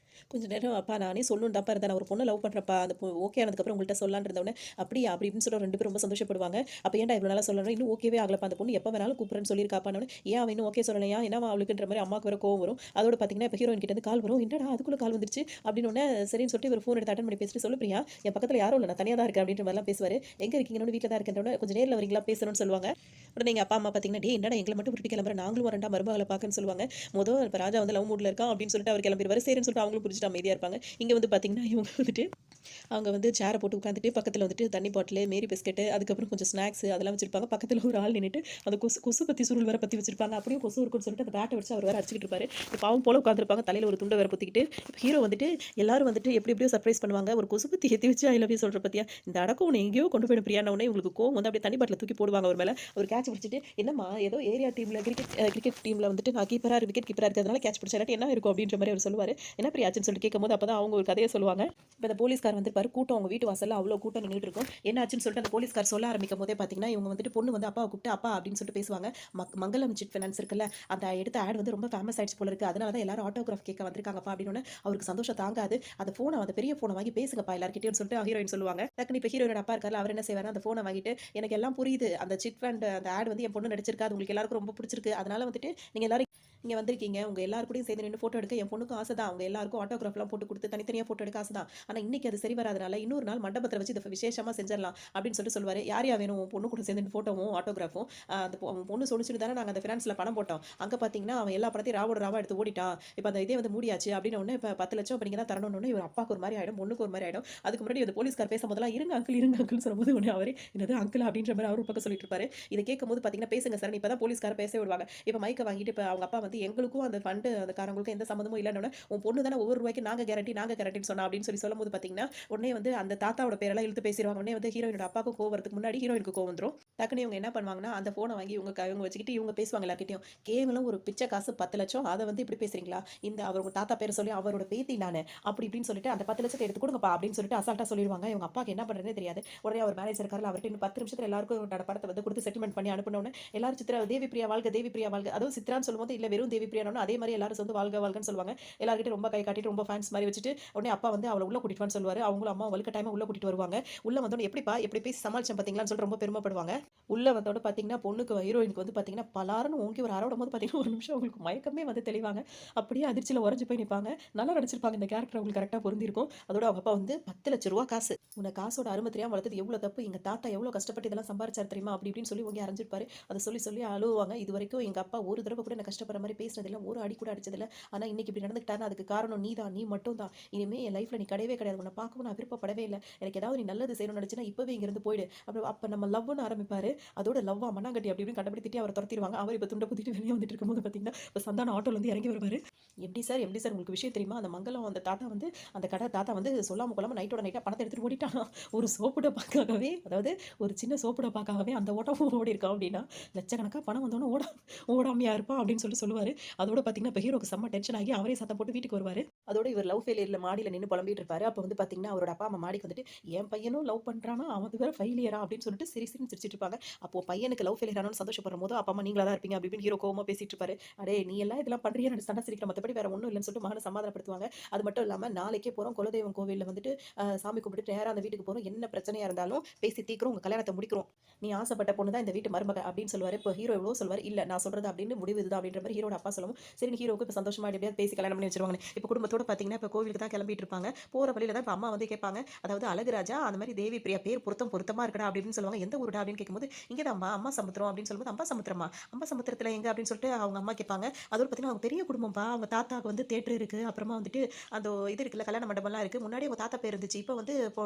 கொஞ்சம் நேரம் அப்பா நானே சொல்லணும் தான்ப்பா இருந்தேன், நான் ஒரு பொண்ணை லவ் பண்ணுறப்பா, அந்த ஓகே ஆனதுக்கப்புறம் உங்கள்கிட்ட சொல்லலான்னு இருந்தவொடனே அப்படியா அப்படி இப்படின்னு சொல்லி 2 பேரும் ரொம்ப சந்தோஷப்படுவாங்க. அப்போ ஏன்டா இவ்வளோ நாளாக சொல்லணும், இன்னும் ஓகேவே ஆகலப்பா, அந்த பொண்ணு எப்போ வேணாலும் கூப்பிட்றேன்னு சொல்லியிருக்காப்பான்னு. ஏன் அவன் இன்னும் ஓகே சொல்லலையா, என்னவா அவளுக்குன்ற மாதிரி அம்மாவுக்கு வேற கோவம் வரும். அதோட பார்த்தீங்கன்னா இப்போ ஹீரோயின் கிட்ட இருந்து கால் வரும். என்னடா அதுக்குள்ளே கால் வந்துருச்சு அப்படின்னு உடனே சரின்னு சொல்லிட்டு ஒரு ஃபோன் எடுத்து அட்டன் பண்ணி பேசிட்டு சொல்லு பிரியா, என் பக்கத்தில் யாரும் இல்லை, நான் தனியாக தான் இருக்கேன் அப்படின்ற மாதிரிலாம் பேசுவார். எங்கே இருக்கீங்கன்னு வீட்டில் தான் இருக்கேன், கொஞ்சம் நேரில் வரீங்களா பேசணும்னு சொல்லுவாங்க. உடனே எங்கள் அப்பா அம்மா பார்த்தீங்கன்னா டே என்னடா எங்களை மட்டும் விட்டு கிளம்புற, நாங்களும் வரண்டா மருமகளை பார்க்கன்னு சொல்லுவாங்க. மொதல் இப்போ ராஜா வந்து லவ் மூடில் இருக்கான் அப்படின்னு சொல்லிட்டு அவர் கிளம்பிடுவார். சரின்னு சொல்லிட்டு அவங்களும் புரிஞ்சுட்டு அமைதியாக இருப்பாங்க. இங்கே வந்து பார்த்தீங்கன்னா இவங்க வந்துட்டு அவங்க வந்து சேரை போட்டு உட்காந்துட்டு பக்கத்தில் வந்துட்டு தண்ணி பாட்டில், மேரி பிஸ்கெட்டு, அதுக்கப்புறம் கொஞ்சம் ஸ்நாக்ஸ் அதெல்லாம் வச்சிருப்பாங்க. பக்கத்தில் ஒரு ஆள் நின்றுட்டு அந்த கொசு பற்றி சுருள் வேற பற்றி வச்சிருப்பாங்க. அப்படியே கொசு இருக்குன்னு சொல்லிட்டு அந்த பேட்டை வச்சு அவர் வேற அடிச்சுக்கிட்டு இருப்பாரு. இப்போ அவன் போல உட்காந்துருப்பாங்க, தலையில் ஒரு துண்டை வேற பொத்திக்கிட்டு. இப்போ ஹீரோ வந்துட்டு எல்லாரும் வந்துட்டு எப்படி எப்படியோ சர்ப்ரைஸ் பண்ணுவாங்க. ஒரு கொசு பற்றி ஏற்றி வச்சு ஐ லவ் யூ சொல்கிற பற்றியா, இந்த அடக்கம் உன்னை எங்கேயோ கொண்டு போயிட பிரியானவனே உங்களுக்கு கோவம் வந்து அப்படியே தண்ணி பாட்டில் தூக்கி போடுவாங்க ஒரு மேலே. ஒரு கேட்ச் பிடிச்சிட்டு என்னம்மா ஏதோ ஏரியா டீமில் கிரிக்கெட் டீமில் வந்துட்டு நான் கீப்பராக விக்கெட் கீப்பராக இருக்கிறதுனால கேட்ச் பிடிச்சா என்ன இருக்கும் அப்படின்ற மாதிரி அவர் சொல்லுவார். என்ன பிரியாச்சுன்னு சொல்லிட்டு கேட்கும்போது அப்போ தான் அவங்க ஒரு கதையை சொல்லுவாங்க. இப்போ இந்த போலீஸ்கார் வந்து பாரு கூட்டம் அவங்க வீட்டு வாசல்ல அவ்வளோ கூட்டம் நின்றுட்டு இருக்கும். என்ன ஆச்சுன்னு சொல்லிட்டு அந்த போலீஸ்கார் சொல்ல ஆரம்பிக்கும் போதே பார்த்தீங்கன்னா இவங்க வந்துட்டு பொண்ணு வந்து அப்பாவை கூப்பிட்டு அப்பா அப்படின்னு சொல்லிட்டு பேசுவாங்க. மங்களம் சிட் ஃபைனான்ஸ் இருக்குல்ல, அந்த எடுத்த ஆட் வந்து ரொம்ப ஃபேமஸ் ஆயிடுச்சு போல இருக்கு, அதனால தான் எல்லாரும் ஆட்டோகிராஃப் கேட்க வந்திருக்காங்கப்பா அப்படின்னு அவருக்கு சந்தோஷம் தாங்காது. அந்த ஃபோனை அந்த பெரிய ஃபோனை வாங்கி பேசுங்கப்பா எல்லாருக்கிட்டையும் சொல்லிட்டு ஹீரோயின் சொல்லுவாங்க. டக்குனு இப்போ ஹீரோயின் அப்பா இருக்காரு, அவர் என்ன செய்வாரு, அந்த ஃபோனை வாங்கிட்டு எனக்கு எல்லாம் புரியுது, அந்த சிட் ஃபண்ட் அந்த ஆட் வந்து என் பொண்ணு நடிச்சிருக்கா, அது உங்களுக்கு எல்லாருக்கும் ரொம்ப பிடிச்சிருக்கு, அதனால வந்துட்டு நீங்க எல்லாரும் இங்கே வந்திருக்கீங்க, உங்கள் எல்லாருக்கூடையும் சேர்ந்து நின்று ஃபோட்டோ எடுக்க என் பொண்ணுக்கும் ஆசை தான், அவங்க எல்லாருக்கும் ஆட்டோகிராஃப்லாம் போட்டு கொடுத்து தனித்தனியாக ஃபோட்டோ எடுக்க ஆசை தான். ஆனால் இன்னைக்கு அது சரி வராதனால இன்னொரு நாள் மண்டபத்தில் வச்சு இதை விசேஷமாக செஞ்சிடலாம் அப்படின்னு சொல்லிட்டு சொல்லுவார். யார் யார் வேணும், பொண்ணு கூட சேர்ந்து ஃபோட்டோவும் ஆட்டோகிராஃபும் அந்த பொண்ணு சொல்லிச்சுட்டு தானே நாங்கள் அந்த ஃபினான்ஸில் பணம் போட்டோம், அங்கே பார்த்தீங்கன்னா அவன் எல்லா படத்தையும் ராவா எடுத்து ஓடிட்டான், இப்போ அந்த இதே வந்து மூடியாச்சு அப்படின்னு ஒன்று இப்போ 10 லட்சம் இப்போ நீங்கள் தான் தரணும்னு இவர் அப்பாவுக்கு ஒரு மாதிரி ஆகிடும், பொண்ணுக்கு ஒரு மாதிரி ஆகிடும். அதுக்கு முன்னாடி அந்த போலீஸ்கார் பேசும்போதெல்லாம் இருங்க அங்கிள் சொல்லும்போது ஒன்று அவரே என்னது அங்கிள் அப்படின்ற மாதிரி அவர் பக்கம் சொல்லிட்டு இருப்பாரு. இதை கேட்கும்போது பார்த்தீங்கன்னா பேசுங்க சார், இப்போ தான் போலீஸ்கார பேச விடுவாங்க. இப்போ மைக்கை வாங்கிட்டு இப்போ அவங்க அப்பா வந்து எங்களுக்கும் அந்த ஃபண்டு அந்த காரங்களுக்கும் எந்த சம்மந்தமும் இல்லைன்னு உன் பொண்ணு தானே ஒவ்வொரு ரூபாய்க்கு நாங்கள் கேரண்டின்னு சொன்னா அப்படின்னு சொல்லும்போது பார்த்தீங்கன்னா உடனே வந்து அந்த தாத்தாவோட பேரெல்லாம் இழுத்து பேசிடுவாங்க. உடனே வந்து ஹீரோயினோட அப்பாவுக்கு கோவம் வரதுக்கு முன்னாடி ஹீரோயினுக்கு கோவம் வந்துடும். டக்குனு இவங்க என்ன பண்ணுவாங்கன்னா அந்த ஃபோனை வாங்கி இவங்க வச்சுக்கிட்டு இவங்க பேசுவாங்க எல்லார்கிட்டையும். கேவலம் ஒரு பிச்சை காசு 10 லட்சம், அதை வந்து இப்படி பேசுறீங்களா, இந்த அவரோட தாத்தா பேரை சொல்லி அவரோட பேத்தி நான் அப்படி இப்படின்னு சொல்லிட்டு அந்த 10 லட்சத்தை எடுத்து கொடுங்கப்பா அப்படின்னு சொல்லிட்டு அசால்ட்டா சொல்லிடுவாங்க. இவங்க அப்பாவுக்கு என்ன பண்ணுறதுனே தெரியாது. உடனே அவர் மேனேஜர் இருக்காரு, அவர்கிட்ட இன்னும் 10 நிமிஷத்தில் எல்லாருக்கும் படத்தை வந்து கொடுத்து செட்டில்மெண்ட் பண்ணி அனுப்பினோன்னு எல்லாரும் சித்ரா தேவி பிரியா வாழ்க, அதுவும் சித்ரான்னு சொல்லும்போது இல்லை வெறும் தேவி பிரியானோன்னு அதே மாதிரி எல்லாரும் வந்து வாழ்கன்னு சொல்லுவாங்க. எல்லார்கிட்ட ரொம்ப கை காட்டிட்டு ரொம்ப ஃபேன்ஸ் மாதிரி வச்சுட்டு உடனே அப்பா வந்து அவளை உள்ள கூட்டிட்டு சொல்லுவாரு. அவங்களும் அம்மா வலுக்க டைமா உள்ள கூட்டிட்டு வருவாங்க. உள்ள வந்தோடனே எப்படிப்பா எப்படி பேசி சமாளிச்சேன் பார்த்தீங்களான்னு சொல்லிட்டு ரொம்ப பெருமைப்படுவாங்க. உள்ள வந்தோட பார்த்தீங்கன்னா பொண்ணுக்கு ஹீரோயினுக்கு வந்து பார்த்தீங்கன்னா பலாருன்னு ஓங்கி ஒரு அரோடும் போது பார்த்தீங்கன்னா ஒரு நிமிஷம் உங்களுக்கு மயக்கமே வந்து தெளிவாங்க. அப்படியே அதிர்ச்சியில் உறைஞ்சு போய் நிற்பாங்க. நல்லா நடிச்சிருப்பாங்க, இந்த கேரக்டர் அவங்களுக்கு கரெக்டாக பொருந்திருக்கும். அதோட அவங்க அப்பா வந்து 10 லட்ச ரூபா காசு, உன்னை காசோட அருமை தெரியாம வளர்த்தது எவ்வளோ தப்பு, எங்க தாத்தா எவ்வளோ கஷ்டப்பட்டு இதெல்லாம் சம்பாரிச்சார் தெரியுமா அப்படி இப்படின்னு சொல்லி ஓங்கி அரைஞ்சிருப்பாரு. அதை சொல்லி அழுவாங்க. இது வரைக்கும் எங்க அப்பா ஒரு தடவை கூட என்ன கஷ்டப்படுற மாதிரி பேசினதில்லை, ஒரு அடி கூட அடிச்சதில்லை, ஆனால் இன்னைக்கு இப்படி நடந்துக்கிட்டாருன்னா அதுக்கு காரணம் நீ மட்டும் தான், இனிமே என் லைஃப்ல நீ கிடையவே கிடையாது, உன்னை பார்க்கவும் நான் விருப்பப்படவே இல்லை, எனக்கு ஏதாவது நீ நல்லது செய்யணும்னு நினைச்சுன்னா இப்பவே இங்கிருந்து போயிடு. அப்புறம் அப்போ நம்ம லவ்னு ஆரம்பிப்பாரு. அதோட லவ்வா மண்ணாங்கட்டி அப்படி இப்படின்னு கண்டுபிடித்திட்டு அவரை துரத்திடுவாங்க. அவர் இப்போ துண்டை குத்திட்டு வெளியே வந்துட்டு இருக்கும்போது பார்த்தீங்கன்னா இப்போ சந்தான ஆட்டோல வந்து இறங்கி வருவாரு. எப்படி சார் உங்களுக்கு விஷயம் தெரியுமா, அந்த மங்கலம் அந்த தாத்தா வந்து அந்த கடை தாத்தா வந்து சொல்லாம கொள்ளாம நைட்டா பணத்தை எடுத்துட்டு ஓடிட்டான், ஒரு சோப்பு டப்பாக்காகவே, அதாவது ஒரு சின்ன சோப்பு டப்பாக்காகவே அந்த ஓட்டம் ஓடி இருக்கான் அப்படின்னா லட்சக்கணக்காக பணம் வந்தோன்னு ஓடாமையா இருப்பான் அப்படின்னு சொல்லுவாரு. அதோட பார்த்தீங்கன்னா இப்போ ஹீரோக்கு செம்ம டென்ஷன் ஆகி அவரே சத்தம் போட்டு வீட்டுக்கு வருவாரு. அதோட இவர் லவ் ஃபெயிலியர்ல மாடியில் நின்று புலம்பிட்டு இருப்பாரு. அப்போ வந்து பார்த்தீங்கன்னா பார்த்தீங்கன்னா, அவரோட அப்பா, அம்மா மாடிக்கு வந்துட்டு, "என் பையனும் லவ் பண்றானா, அவன் வேற ஃபெயிலியரா?" அப்படின்னு சொல்லிட்டு சிரின்னு சிரிச்சுட்டு இருப்பாங்க. அப்போ பையனுக்கு லவ் ஃபெயிலியர் ஆனோன்னு சந்தோஷப்படும்போது, அப்பா, அம்மா நீங்களா தான் இருப்பீங்க அப்படி இப்படின்னு ஹீரோ கோவமா பேசிட்டு இருப்பாரு. "அடேய் நீ எல்லாம் இதெல்லாம் பண்றியா? நான் சண்டை சிரிக்கிறேன். மத்தபடி வேற ஒண்ணும் இல்லன்னு" சொல்லிட்டு மகன சமாதானப்படுத்துவாங்க. அது மட்டும் இல்லாம, நாளைக்கே போறோம் குலதெய்வம் கோவில்ல வந்துட்டு சாமி கும்பிட்டுட்டு நேரா அந்த வீட்டுக்கு போறோம். என்ன பிரச்சனையா இருந்தாலும் பேசி தீர்க்கிறோம். உங்க கல்யாணத்த முடிக்கிறோம். நீ ஆசைப்பட்ட பொண்ணு தான் இந்த வீட்டு மருமக அப்படின்னு சொல்லுவாரு. இப்போ ஹீரோ எவ்வளவோ சொல்லுவாரு. இல்ல நான் சொல்றது அப்படின்னு முடிவு இதுதான் அப்படின்ற மாரி ஹீரோட அப்பா சொல்லவும், சரின்னு ஹீரோவுக்கு இப்ப சந்தோஷமா எப்படியாவது பேசி கல்யாணம் பண்ணி வச்சுருவாங்க. இப்ப குடும்பத்தோட பார்த்தீங்கன்னா, இப்ப கோவிலுக்கு தான் கிளம்பிட்டு இருப்பாங்க. போற வழியில தான் இப்ப அம்மா வந்து கேட்பாங்க. அதாவது அழகுராஜா அந்த மாரி தேவி பிரியா பேர் பொருத்தமா இருக்குடா அப்படின்னு சொல்லுவாங்க. எந்த ஊருடா அப்படின்னு கேட்கும்போது, இங்க தான்மா அம்மா சமுத்திரம் அப்படின்னு சொல்லும்போது, அம்மா சமுத்திரமா? அம்மா சமுத்திரத்துல எங்க அப்படின்னு சொல்லிட்டு அவங்க அம்மா கேட்பாங்க. அதோட பார்த்தீங்கன்னா, அவங்க பெரிய குடும்பம்ப்பா. அவங்க தாத்தாக்கு வந்து தியேட்டர் இருக்கு. அப்புறமா வந்துட்டு அந்த இது இருக்குல்ல கல்யாண மண்டபம்லாம் இருக்கு. முன்னாடி அவங்க தாத்தா பேர் இருந்துச்சு. இப்போ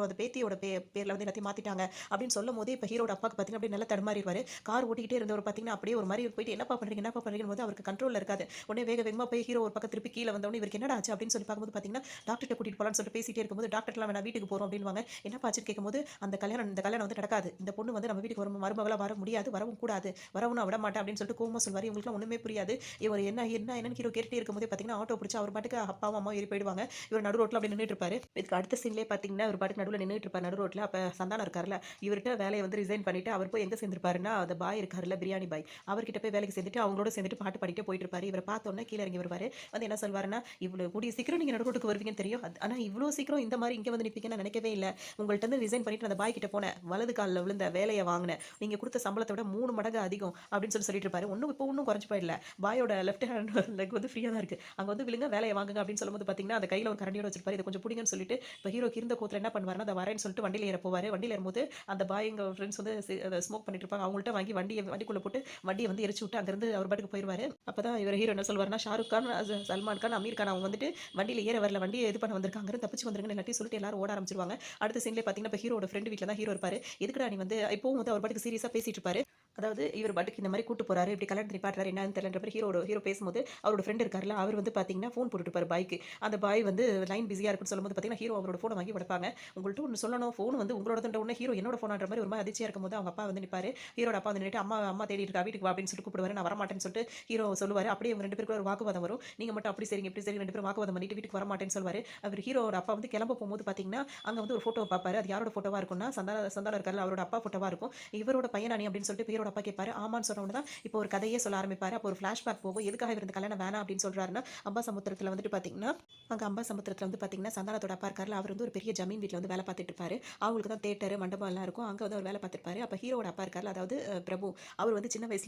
அந்த பேத்தியோட பேர்ல வந்து எல்லாத்தையும் மாத்திட்டாங்க அப்படின்னு சொல்லும்போதே, இப்ப ஹீரோட அப்பாக்கு பார்த்தீங்கன்னா, அப்படியே நல்லா தடுமாறிருவாரு. கார் ஓட்டிக்கிட்டே இருந்தவர் பார்த்தீங்கன்னா, அப்படியே ஒரு மாரி போயிட்டு என்னப்பா பண்றீங்க? என்னப்பா பண்றீங்கன்னு போது அவருக்கு கண்ட்ரோல்ல இருக்காது. உடனே வேகமா போய் ஹீரோ ஒரு பக்கம் திருப்பி கீழ வந்தவுடனே இவருக்கு என்னடா ஆச்சு அப்படின்னு சொல்லி பார்க்கும்போது பார்த்தீங்கன்னா, டாக்டர்ட்ட கூட்டிட்டு போலான்னு சொல்லிட்டு பேசிட்டே இருக்கும்போது, டாக்டர்லாம் வேணாம் வீட்டுக்கு போறோம் அப்படின்னுவாங்க. என்னப்பா ஆச்சுன்னு கேட்கும்போது, இந்த கல்யாணம் வந்து நடக்காது. இந்த பொண்ணு வந்து நம்ம வீட்டுக்கு மருமகளா வர முடியாது. வரவும் கூடாது. வரவும் நான் விட மாட்டேன் அப்படின்னு சொல்லிட்டு கோவமா சொல்வாரு. இவங்களுக்குலாம் ஒண்ணுமே புரியாது. இவர் என்னன்னு ஹீரோ கேட்டுட்டே இருக்கும்போதே பார்த்தீங்கன்னா, ஆட்டோ பிடிச்சு அவர் பாட்டுக்கு அப்பாவும் அம்மாவும் ஏறி போயிடுவாங்க. இவர் நடு ரோட்ல அப்படியே நின்னுட்டு இருப்பாரு. இதுக்கு அடுத்த சீன்லயே பார்த்தீங்கன்னா, இவர் பாட்டுக்கு நடுவுல நின்னுட்டு இருப்பாரு நடு ரோட்ல. அப்ப சந்தானம் இருக்கார்ல, இவர்ட்ட வேலைய வந்து ரிசைன் பண்ணிட்டு அவர் போய் எங்க சேர்ந்திருப்பாருன்னா, அந்த பாய் இருக்கார்ல பிரியாணி பாய். அவர்கிட்ட போய் வேலைக்கு சேர்ந்துட்டு அவங்களோட சேர்ந்துட்டு பாட்டு பாடிட்டே போயிட்டு இருப்பாரு. இவர பார்த்த உடனே கீழ இறங்கி வருவாரு. வந்து என்ன சொல்வாருன்னா, "இவ்வளவு கூடிய சீக்கிரம் நீங்க நடு ரோட்டுக்கு வருவீங்கன்னு தெரியும். ஆனா இவ்ளோ சீக்கிரம் இந்த மாரி இங்க வந்து நிப்பீங்கன்னு நான் நினைக்கவே இல்ல. உங்கள்ட்ட இருந்து ரிசைன் பண்ணிட்டு அந்த பாய் கிட்ட போனேன். வலது கால்ல விழுந்த வேலைய வாங்கினேன். நீங்க குடுத்த சம்பளத்த விட 3 மடங்கு அதிகம்." அப்படின்னு சொல்லிட்டு இருப்பாரு. ஒண்ணும் குறைஞ்சு போயிடல. பாயோட லெஃப்ட் ஹேண்ட் லெக் வந்து ஃப்ரீயா தான் இருக்கு. அங்க வந்து விழுங்க வேலைய வாங்குங்க அப்படின்னு சொல்லும்போது பார்த்தீங்கன்னா, அந்த கையில ஒரு கரண்டியோட வச்சிருப்பாரு. இத கொஞ்சம் புடிங்கன்னு சொல்லிட்டு, இப்ப ஹீரோக்கு இருந்த கோவத்துல என்ன பண்ணுவாருன்னா, "அத வரேன்னு" சொல்லிட்டு வண்டியில ஏற போவாரு. வண்டியில ஏறும்போது அந்த பாய்ங்க ஃப்ரெண்ட்ஸ் வந்து அத ஸ்மோக் பண்ணிட்டு இருப்பாங்க. அவங்கள்ட்ட வாங்கி வண்டிக்குள்ள போட்டு வண்டிய வந்து எரிச்சு விட்டு அங்கிருந்து அவர் பாட்டுக்கு போயிருவாரு. அப்பதான் இவர் ஹீரோ என்ன சொல்வாருன்னா, ஷாருக் கான், சல்மான் கான், அமீர் கான் அவங்க வந்துட்டு வண்டியில ஏற வரல. வண்டிய இது பண்ண வந்திருக்காங்க. அங்கிருந்து தப்பிச்சு வந்துருங்கன்னு எல்லாத்தையும் சொல்லிட்டு எல்லாரும் ஓட ஆரம்பிச்சுருவாங்க. அடுத்த சீன்லயே பார்த்தீங்கன்னா, இப்ப ஹீரோட ஃப்ரெண்ட் வீட்ல தான் ஹீரோ இருப்பாரு. எதுக்குடா நீ வந்து இப்பவும் வந்து அவர் பாட்டுக்கு சீரியஸா பேசிட்டு இருப்பாரு. அதாவது இவர் பாட்டுக்கு இந்த மாரி கூட்டு போறாரு. இப்படி கல்யாணத்த நிப்பாட்டுறாரு என்னன்னு தெரியலன்ற மாரி ஹீரோ பேசும்போது, அவரோட ஃப்ரெண்ட் இருக்கார்ல, அவர் வந்து பார்த்தீங்கன்னா, ஃபோன் போட்டுட்டு இருப்பாரு பாய்க்கு. அந்த பாய் வந்து லைன் பிஸியா இருக்குன்னு சொல்லும்போது பார்த்தீங்கன்னா, ஹீரோ அவரோட ஃபோன வாங்கி உடைப்பாங்க. உங்கள்ட்ட ஒண்ணு சொல்லணும். ஃபோன் வந்து உங்களோடதுன்ற உடனே ஹீரோ என்னோட ஃபோனான்ற மாரி ஒரு மாரி அதிர்ச்சியா இருக்கும்போது, அவங்க அப்பா வந்து நிப்பாரு. ஹீரோட அப்பா வந்து நின்னுட்டு, "அம்மா அம்மா தேடிட்டு இருக்கா. வீட்டுக்கு வா" அப்படின்னு சொல்லிட்டு கூப்பிடுவாரு. நான் வரமாட்டேன்னு சொல்லிட்டு ஹீரோ சொல்லுவாரு. அப்படியே இவங்க 2 பேருக்குள்ள ஒரு வாக்குவாதம் வரும். நீங்க மட்டும் அப்படி சரிங்க, இப்படி சரிங்க 2 பேரும் வாக்குவாதம் பண்ணிட்டு வீட்டுக்கு வரமாட்டேன்னு சொல்வாரு. அவர் ஹீரோவோட அப்பா வந்து கிளம்ப போம்போது பார்த்தீங்கன்னா, அங்க வந்து ஒரு ஃபோட்டோவ பார்ப்பாரு. அது யாரோட ஃபோட்டோவா இருக்கும்னா, சந்தானம் இருக்கார்ல, அவரோட அப்பா ஃபோட்டோவா இருக்கும். இவரோட பையனா நீ அப்படின்னு சொல்லிட்டு ஹீரோட அப்பா கேட்பாரு. ஆமான்னு சொன்ன உடனே தான் இப்போ ஒரு கதையே சொல்ல ஆரம்பிப்பாரு. அப்போ ஒரு ஃபிளாஷ்பேக் போகும். எதுக்காக இவர் இந்த கல்யாணம் வேணாம் அப்படின்னு சொல்றாருன்னா, அம்பாசமுத்திரத்தில வந்துட்டு பார்த்தீங்கன்னா, அங்க அம்பாசமுத்திரத்தில வந்து பார்த்தீங்கன்னா, சந்தானத்தோட அப்பா இருக்கார்ல, அவர் வந்து ஒரு பெரிய ஜமீன் வீட்ல வந்து வேலை பார்த்துட்டு இருப்பாரு. அவங்களுக்கு தான் தியேட்டர், மண்டபம் எல்லாம் இருக்கும். அங்க வந்து அவர் வேலை பார்த்திருப்பாரு. அப்ப ஹீரோவோட அப்பா இருக்கார்ல, அதாவது பிரபு. அவர் வந்து சின்ன வயசு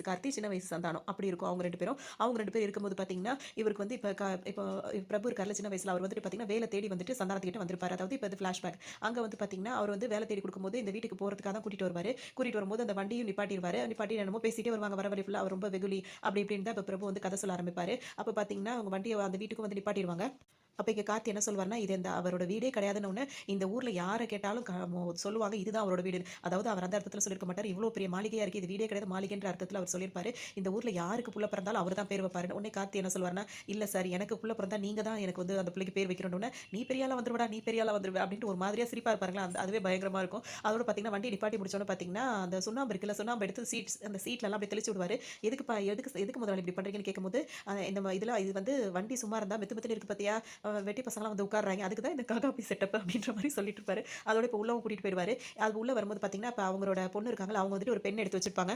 கார்த்தி, சின்ன வயசு சந்தானம். அப்படி இருக்கும் அவங்க 2 பேரும். அவங்க 2 பேரும் இருக்கும்போது பார்த்தீங்கன்னா, இவருக்கு வந்து இப்போ பிரபு இருக்கார்ல சின்ன வயசுல, அவர் வந்துட்டு பார்த்தீங்கன்னா, வேலை தேடி வந்துட்டு சந்தானத்துக்கிட்ட வந்திருப்பாரு. அதாவது இப்ப இது ஃபிளாஷ்பேக். அங்க வந்து பார்த்தீங்கன்னா, அவர் வந்து வேலை தேடி குடுக்கும்போது இந்த வீட்டுக்கு போறதுக்காக தான் கூட்டிட்டு வருவாரு. கூட்டிட்டு வரும்போது அந்த வண்டியும் நிப்பாட்டிருவாரு. நிப்பாட்டி என்னமோ பேசிட்டே வருவாங்க. வர வழி ஃபுல்லா அவர் ரொம்ப வெகுளி அப்படி இப்படின்னு தான் இப்ப பிரபு வந்து கதை சொல்ல ஆரம்பிப்பாரு. அப்ப பார்த்தீங்கன்னா, அவங்க வண்டிய அந்த வீட்டுக்கும் வந்து நிப்பாட்டிருவாங்க. அப்ப இங்க கார்த்தி என்ன சொல்வாருன்னா, இது அவரோட வீடே கிடையாதுன்ன உடனே, இந்த ஊர்ல யார கேட்டாலும் சொல்லுவாங்க, இதுதான் அவரோட வீடுன்னு. அதாவது அவர் அந்த அர்த்தத்துல சொல்லியிருக்க மாட்டாரு. இவ்ளோ பெரிய மாளிகையா இருக்கு. இது வீடே கிடையாது, மாளிகைன்ற அர்த்தத்துல அவர் சொல்லியிருப்பாரு. இந்த ஊர்ல யாருக்கு புள்ள பிறந்தாலும் அவர் தான் பேர் வைப்பாருன்னு. உடனே கார்த்தி என்ன சொல்வாருன்னா, இல்ல சார் எனக்கு புள்ள பிறந்தா நீங்க தான் எனக்கு வந்து அந்த பிள்ளைக்கு பேர் வைக்கணும்னு உடனே, நீ பெரிய ஆளா வந்துருவடா, நீ பெரிய ஆளா வந்துருவ அப்படின்ட்டு ஒரு மாதிரியா சிரிப்பா இருப்பாருங்களா, அதுவே பயங்கரமா இருக்கும். அதோட பார்த்தீங்கன்னா, வண்டி நிப்பாட்டி முடிச்ச உடனே பார்த்தீங்கன்னா, அந்த சுண்ணாம்பு இருக்குல்ல, சுண்ணாம்பு எடுத்து அந்த சீட்லலாம் அப்படியே தெளிச்சு விடுவாரு. எதுக்குப்பா எதுக்கு முதலாளி இப்படி பண்றீங்கன்னு கேட்கும்போது, இது வந்து வண்டி சும்மா இருந்தா மெத்து மெத்துன்னு இருக்கு பாத்தியா? வெட்டி பசங்கலாம் வந்து உட்கார்றாங்க. அதுக்கு தான் இந்த காகாபி செட்டப் அப்படின்ற மாரி சொல்லிட்டு இருப்பாரு. அதோட இப்ப உள்ளவும் கூட்டிட்டு போயிருவாரு. அது உள்ள வரும்போது பார்த்தீங்கன்னா, இப்ப அவங்களோட பொண்ணு இருக்காங்கல்ல, அவங்க வந்துட்டு ஒரு பென் எடுத்து வச்சிருப்பாங்க.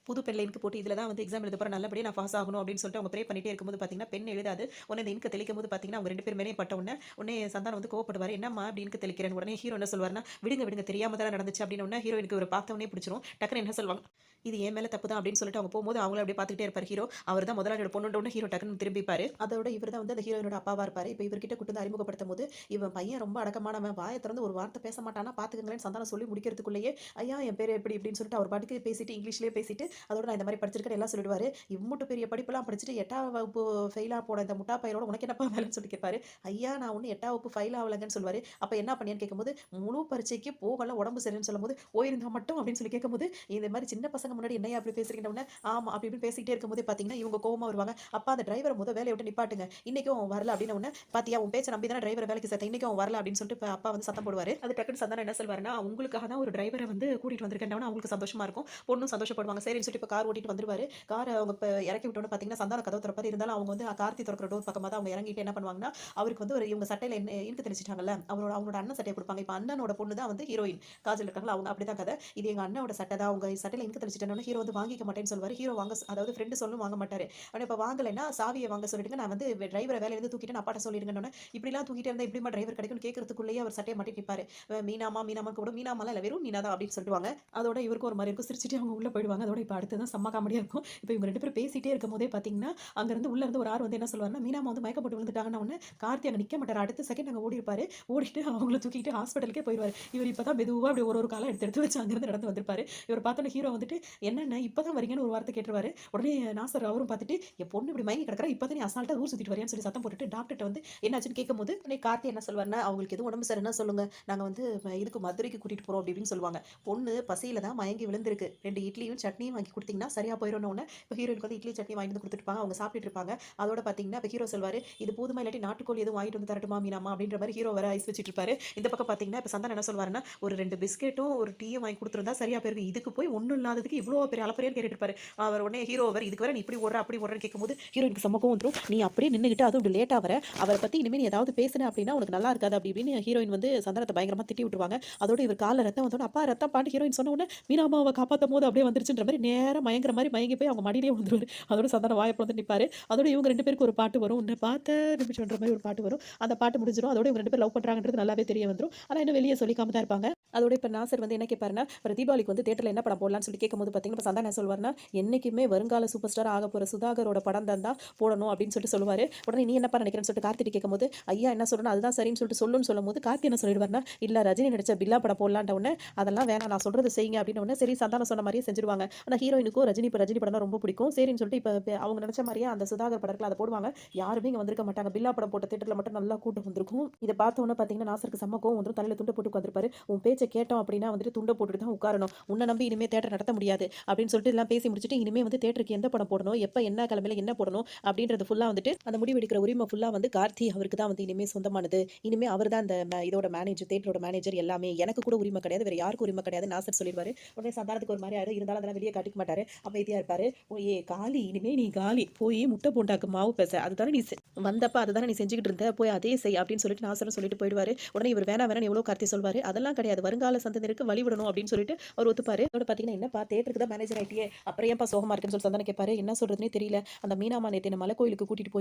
புது பென்ல இங்க் போட்டு இதில தான் வந்து எக்ஸாம் எழுத போறேன். நல்லபடியா நான் பாஸ் ஆகணும் அப்படின்னு சொல்லிட்டு அவங்க ப்ரே பண்ணிட்டே இருக்கும்போது பார்த்தீங்கன்னா, பென் எழுதாது. உடனே இந்த இங்க்க தெளிக்கும்போது பார்த்தீங்கன்னா, அவங்க 2 பேர் மேலயும் பட்ட உடனே சந்தானம் வந்து கோவப்படுவாரு. என்னம்மா அப்படி இங்க் தெளிக்கிறேன்னு. உடனே ஹீரோ என்ன சொல்வாருன்னா, விடுங்க தெரியாம தானே நடந்துச்சு அப்படின்னு உடனே ஹீரோயினுக்கு இவர பார்த்த உடனே பிடிச்சிரும். டக்குனு என்ன சொல்வாங்க, இது என் மேல தப்பு தான் அப்படின்னு சொல்லிட்டு அவங்க போம்போது அவங்களும் அப்படியே பார்த்துக்கிட்டே இருப்பாரு ஹீரோ. அவர் தான் முதலாளியோட பொண்ணுன்ற உடனே ஹீரோ டக்குனு திரும்பிப்பாரு. அதோட இவர் தான் வந்து அந்த ஹீரோயினோட அப்பாவா இருப்பாரு. இப்ப இவர்கிட்ட கூட்டு வந்து அறிமுகப்படுத்தும்போது, இவன் பையன் ரொம்ப அடக்கமானவன். வாய திறந்து ஒரு வார்த்தை பேச மாட்டானா பார்த்துக்கங்களேன்னு சந்தானம் சொல்லி முடிக்கிறதுக்குள்ளேயே, ஐயா என் பேரு எப்படி இப்படின்னு சொல்லிட்டு அவர் பாட்டுக்கு பேசிட்டு இங்கிலீஷ்லயே பேசிட்டு, அதோட நான் இந்த மாரி படிச்சிருக்கேன்னு எல்லாம் சொல்லிடுவாரு. இம்முட்டு பெரிய படிப்புலாம் படிச்சுட்டு 8ஆம் வகுப்பு ஃபெயிலா போன இந்த முட்டா பையனோட உனக்கு என்னப்பா வேலைன்னு சொல்லி கேட்பாரு. ஐயா நான் ஒண்ணும் 8ஆம் வகுப்பு ஃபெயில் ஆவலங்கன்னு சொல்லுவாரு. அப்ப என்ன பண்ணியான்னு கேட்கும்போது, முழு பரீட்சைக்கு போகல உடம்பு சரியில்லன்னு சொல்லும்போது, போயிருந்தா மட்டும் அப்படின்னு சொல்லி கேட்கும்போது, இந்த மாரி சின்ன பசங்க முன்னாடி என்னய்யா இப்படி பேசுறீங்கன்ன உடனே, ஆமா அப்படி இப்படின்னு பேசிக்கிட்டே இருக்கும்போதே பார்த்தீங்கன்னா, இவங்க கோவமா வருவாங்க. அப்பா அந்த டிரைவர வேலைய விட்டு நிப்பாட்டுங்க. இன்னைக்கும் அவன் வரல அப்படின்ன உடனே, பாத்தியா உன் பேச்ச நம்பி தானே டிரைவர வேலைக்கு சேர்த்தேன். இன்னைக்கும் அவன் வரல அப்படின்னு சொல்லிட்டு அப்பா வந்து சத்தம் போடுவாரு. அது டக்குன்னு சந்தானம் என்ன சொல்வாருன்னா, உங்களுக்காக தான் ஒரு டிரைவர வந்து கூட்டிட்டு வந்திருக்கேன்ன உடனே அவங்களுக்கு சந்தோஷமா இருக்கும். பொண்ணும் சந்தோஷப்படுவாங்க. சரின்னு அப்படின்னு சொல்லிட்டு இப்போ கார் ஓட்டிட்டு வந்துருவாரு. கார் அவங்க இப்போ இறக்கி விட்டோன்னு பார்த்தீங்கன்னா சந்தானம் கதவு திறப்பாரு. இருந்தாலும் அவங்க வந்து கார்த்தி திறக்கிற டோர் பக்கமாக தான் அவங்க இறங்கிட்டு என்ன பண்ணுவாங்கன்னா, அவருக்கு வந்து ஒரு இவங்க சட்டையில என்ன இங்கு தெளிச்சிட்டாங்கல்ல, அவங்களோட அண்ணன் சட்டையை கொடுப்பாங்க. இப்போ அண்ணனோட பொண்ணு தான் வந்து ஹீரோயின் காஜல் இருக்காங்களா, அவங்க அப்படிதான் கதை. இது எங்க அண்ணனோட சட்டை தான், உங்க சட்டையில இங்கு தெளிச்சிட்டேன்னு ஹீரோ வந்து வாங்கிக்க மாட்டேன்னு சொல்லுவாரு. ஹீரோ வாங்க அதாவது ஃப்ரெண்டு சொல்லும் வாங்க மாட்டாரு. ஆனால் இப்போ வாங்கலைன்னா சாவியை வாங்க சொல்லிடுங்க, நான் வந்து டிரைவரை வேலையிலேருந்து தூக்கிட்டு அப்பாட்ட சொல்லிடுங்கன்னு. இப்படிலாம் தூக்கிட்டே இருந்தால் எப்படிமா டிரைவர் கிடைக்கும்னு கேட்கறதுக்குள்ளேயே அவர் சட்டையை மாட்டி நிற்பாரு. மீனாமா மீனாமா கூட மீனாமாலாம் இல்லை, வெறும் மீனா தான் அப்படின்னு சொல்லிடுவாங்க. அதோட இவருக்கு ஒரு மாதிரி இருக்கும், சிரிச்சிட்டு அவங்க உள்ள போயிடுவாங்க. அதோட இப்போ அடுத்து தான் செம்ம காமெடியாக இருக்கும். இப்போ இவங்க 2 பேரும் பேசிட்டே இருக்கும் போதே பார்த்தீங்கன்னா, அங்கேருந்து உள்ள இருந்து ஒரு ஆள் வந்து என்ன சொல்லுவாருன்னா, மீனாமா வந்து மயக்கம் போட்டு விழுந்துட்டாங்கன்னா உடனே கார்த்தி அங்கே நிற்க மாட்டார். அடுத்த செகண்ட் அங்கே ஓடி இருப்பாரு. ஓடிட்டு அவங்கள தூக்கிட்டு ஹாஸ்பிட்டலுக்கே போயிடுவார். இவர் இப்போ தான் மெதுவாக அப்படி ஒரு காலம் எடுத்து எடுத்து வச்சு அங்கேருந்து நடந்து வந்திருப்பாரு. இவர் பார்த்தோன்னே ஹீரோ வந்துட்டு என்னென்ன இப்போ தான் வரீங்கன்னு ஒரு வார்த்தை கேட்டுருவாரு. உடனே நாசர் அவரும் பார்த்துட்டு என் பொண்ணு இப்படி மயங்கி கிடக்குறா, இப்போ தான் நீ அசால்ட்டாக ஊர் சுற்றிட்டு வரியான்னு சொல்லி சத்தம் போட்டுட்டு டாக்டர்கிட்ட வந்து என்னாச்சுன்னு கேட்கும்போது உடனே கார்த்தி என்ன சொல்வாருன்னா, அவங்களுக்கு எதுவும் உடம்பு சரின்னா சொல்லுங்க, நாங்கள் வந்து இதுக்கு மதுரைக்கு கூட்டிகிட்டு போகிறோம் அப்படின்னு சொல்லுவாங்க. பொண்ணு பசியில் தான் மயங்கி விழுந்திருக்கு, 2 இட்லியும் சட்னியும் வாங்கி கொடுத்தீங்கன்னா சரியாக போயிடும். உடனே இப்போ ஹீரோயினுக்கு வந்து இட்லி சட்னி வாங்கிட்டு வந்து கொடுத்துருப்பாங்க, அவங்க சாப்பிட்டுட்டு இருப்பாங்க. அதோட பார்த்தீங்கன்னா இப்போ ஹீரோ சொல்வார், இது போதுமா இல்லாட்டி நாட்டுக்கோழி எதுவும் வாங்கிட்டு வந்து தரட்டுமா மீனாமா அப்படின்ற மாதிரி ஹீரோ வர ஐஸ் வச்சுட்டு இருப்பாரு. இந்த பக்கம் பார்த்தீங்கன்னா இப்போ சந்தானம் என்ன சொல்வாருன்னா, ஒரு 2 பிஸ்கெட்டும் ஒரு டீயும் வாங்கி கொடுத்துருந்தா சரியா போயிருக்கு, இதுக்கு போய் ஒன்றும் இல்லாததுக்கு இவ்வளோ பெரிய அளப்பறையான்னு கேட்டுட்டு இருப்பாரு. அவர் உடனே ஹீரோ அவர் இதுக்கு வர நீ இப்படி ஓடுற அப்படி ஓடுறன்னு கேட்கும்போது ஹீரோயினுக்கு சமக்கம் வந்துடும். நீ அப்படியே நின்றுக்கிட்டு அதுவும் இப்படி லேட்டாக வர, அவரை பற்றி இனிமேல் நீ ஏதாவது பேசுன அப்படின்னா உனக்கு நல்லா இருக்காது அப்படி இப்படின்னு ஹீரோயின் வந்து சந்தானத்தை பயங்கரமாக திட்டி விட்டுருவாங்க. அதோட இவர் காலில் ரத்தம் வந்தோட அப்பா ரத்தம் பாட்டு ஹீரோயின் சொன்ன உடனே மீனாமாவை காப்பாற்றும் போது அப்படியே வந்துருச்சுன்ற மாதிரி நேரம் மயங்கிற மாதிரி மயங்கி போய் அவங்க மடியிலே வந்துருவாரு. அதோட சந்தானம் வாயை பிளந்து நிற்பாரு. அதோட இவங்க 2 பேருக்கு ஒரு பாட்டு வரும், உன்னை பார்த்த நிமிஷம்ன்ற மாதிரி ஒரு பாட்டு வரும். அந்த பாட்டு முடிஞ்சிடும். அதோட இவங்க 2 பேர் லவ் பண்ணுறாங்கன்றது நல்லாவே தெரிய வந்துடும். ஆனால் இன்னும் வெளியே சொல்லிக்காம தான் இருப்பாங்க. அதோட இப்போ நாசர் வந்து என்ன கேட்பாருன்னா, ஒரு தீபாவளிக்கு வந்து தேட்டரில் என்ன படம் போடலாம்னு சொல்லி கேட்கும்போது பார்த்தீங்கன்னா, இப்போ சந்தானம் என்ன சொல்வார்னா, என்னைக்குமே வருங்கால சூப்பர் ஸ்டார் ஆக போகிற சுதாகரோட படம் தான் போடணும் அப்படின்னு சொல்லிட்டு சொல்லுவார். உடனே நீ என்னப்பா நினைக்கிறேன்னு சொல்லிட்டு கார்த்திட்டு கேட்கும்போது, ஐயா என்ன சொல்லணும் அதுதான் சரின்னு சொல்லிட்டு சொல்லுன்னு சொல்லும்போது கார்த்தி என்ன சொல்லிடுவார்னா, இல்லை ரஜினி நடிச்ச பில்லா படம் போடலான்ட்ட உடனே அதெல்லாம் வேணாம் நான் சொல்கிறது செய்யுங்க அப்படின்னு உடனே சரி சந்தானம் சொன்ன மாதிரியே செஞ்சிருவாங்க. ஆனால் ஹீரோயினுக்கும் ரஜினி இப்போ ரஜினி படம் ரொம்ப பிடிக்கும். சரின்னு சொல்லிட்டு இப்போ அவங்க நினச்ச மாதிரியே அந்த சுதாகர் படத்தில் அதை போடுவாங்க. யாருமே இங்கே வந்திருக்க மாட்டாங்க. பில்லா படம் போட்ட தேட்டரில் மட்டும் நல்லா கூட்டம் வந்திருக்கும். இதை பார்த்தோன்னே பார்த்தீங்கன்னா நாசருக்கு செம்ம கோவம் வந்துடும். தலையில் துண்டை போட்டு உட்காந்துருப்பாரு. உன் பேச்சை கேட்டோம் அப்படின்னா வந்துட்டு துண்டை போட்டுட்டு தான் உட்காரணும், உன்னை நம்பி இனிமேல் தேட்டர் நடத்த முடியாது அப்படின்னு சொல்லிட்டு எல்லாம் பேசி முடிச்சுட்டு இனிமேல் வந்து தேட்டருக்கு எந்த படம் போடணும், எப்போ என்ன கிழமையில என்ன போடணும் அப்படின்றது ஃபுல்லாக வந்துட்டு அந்த முடிவு எடுக்கிற உரிமை ஃபுல்லாக வந்து கார்த்தி அவருக்கு தான் வந்து இனிமேல் சொந்தமானது. இனிமேல் அவர் தான் இந்த இதோட மேனேஜர், தேட்டரோட மேனேஜர் எல்லாமே, எனக்கு கூட உரிமை கிடையாது, வேற யாருக்கும் உரிமை கிடையாது நாசர் சொல்லிடுவாரு. உடனே சந்தானத்துக்கு ஒரு மாதிரி ஆயிடும். இருந்தாலும் அதெல்லாம் வெளியே காட்டிக்க மாட்டாரு, அமைதியாக இருப்பாரு. ஏ காலி, இனிமேல் நீ காலி, போய் முட்டை போண்டாக்கு மாவு பேச அதுதானே நீ வந்தப்ப அதுதானே நீ செஞ்சுக்கிட்டு இருந்த, போய் அதே செய் அப்படின்னு சொல்லிட்டு நாசரும் சொல்லிட்டு போயிடுவாரு. உடனே இவர் வேணா வேணா எவ்வளோ கார்த்தி சொல்வாரு, அதெல்லாம் கிடையாது, வருங்கால சந்ததிக்கு வழிவிடணும் அப்படின்னு சொல்லிட்டு அவர் ஒத்துப்பாரு. அதோட பார்த்தீங்கன்னா என்னப்பா தேட்டருக்கு தான் மேனேஜர் ஆகிட்டியே, அப்புறம் ஏன்ப்பா சோகமா இருக்குன்னு சொல்லி சந்தானம் கேட்பாரு. என்ன சொல்றதுனே தெரியல, அந்த மீனாமா நேற்று என்ன மலை கோயிலுக்கு கூட்டிட்டு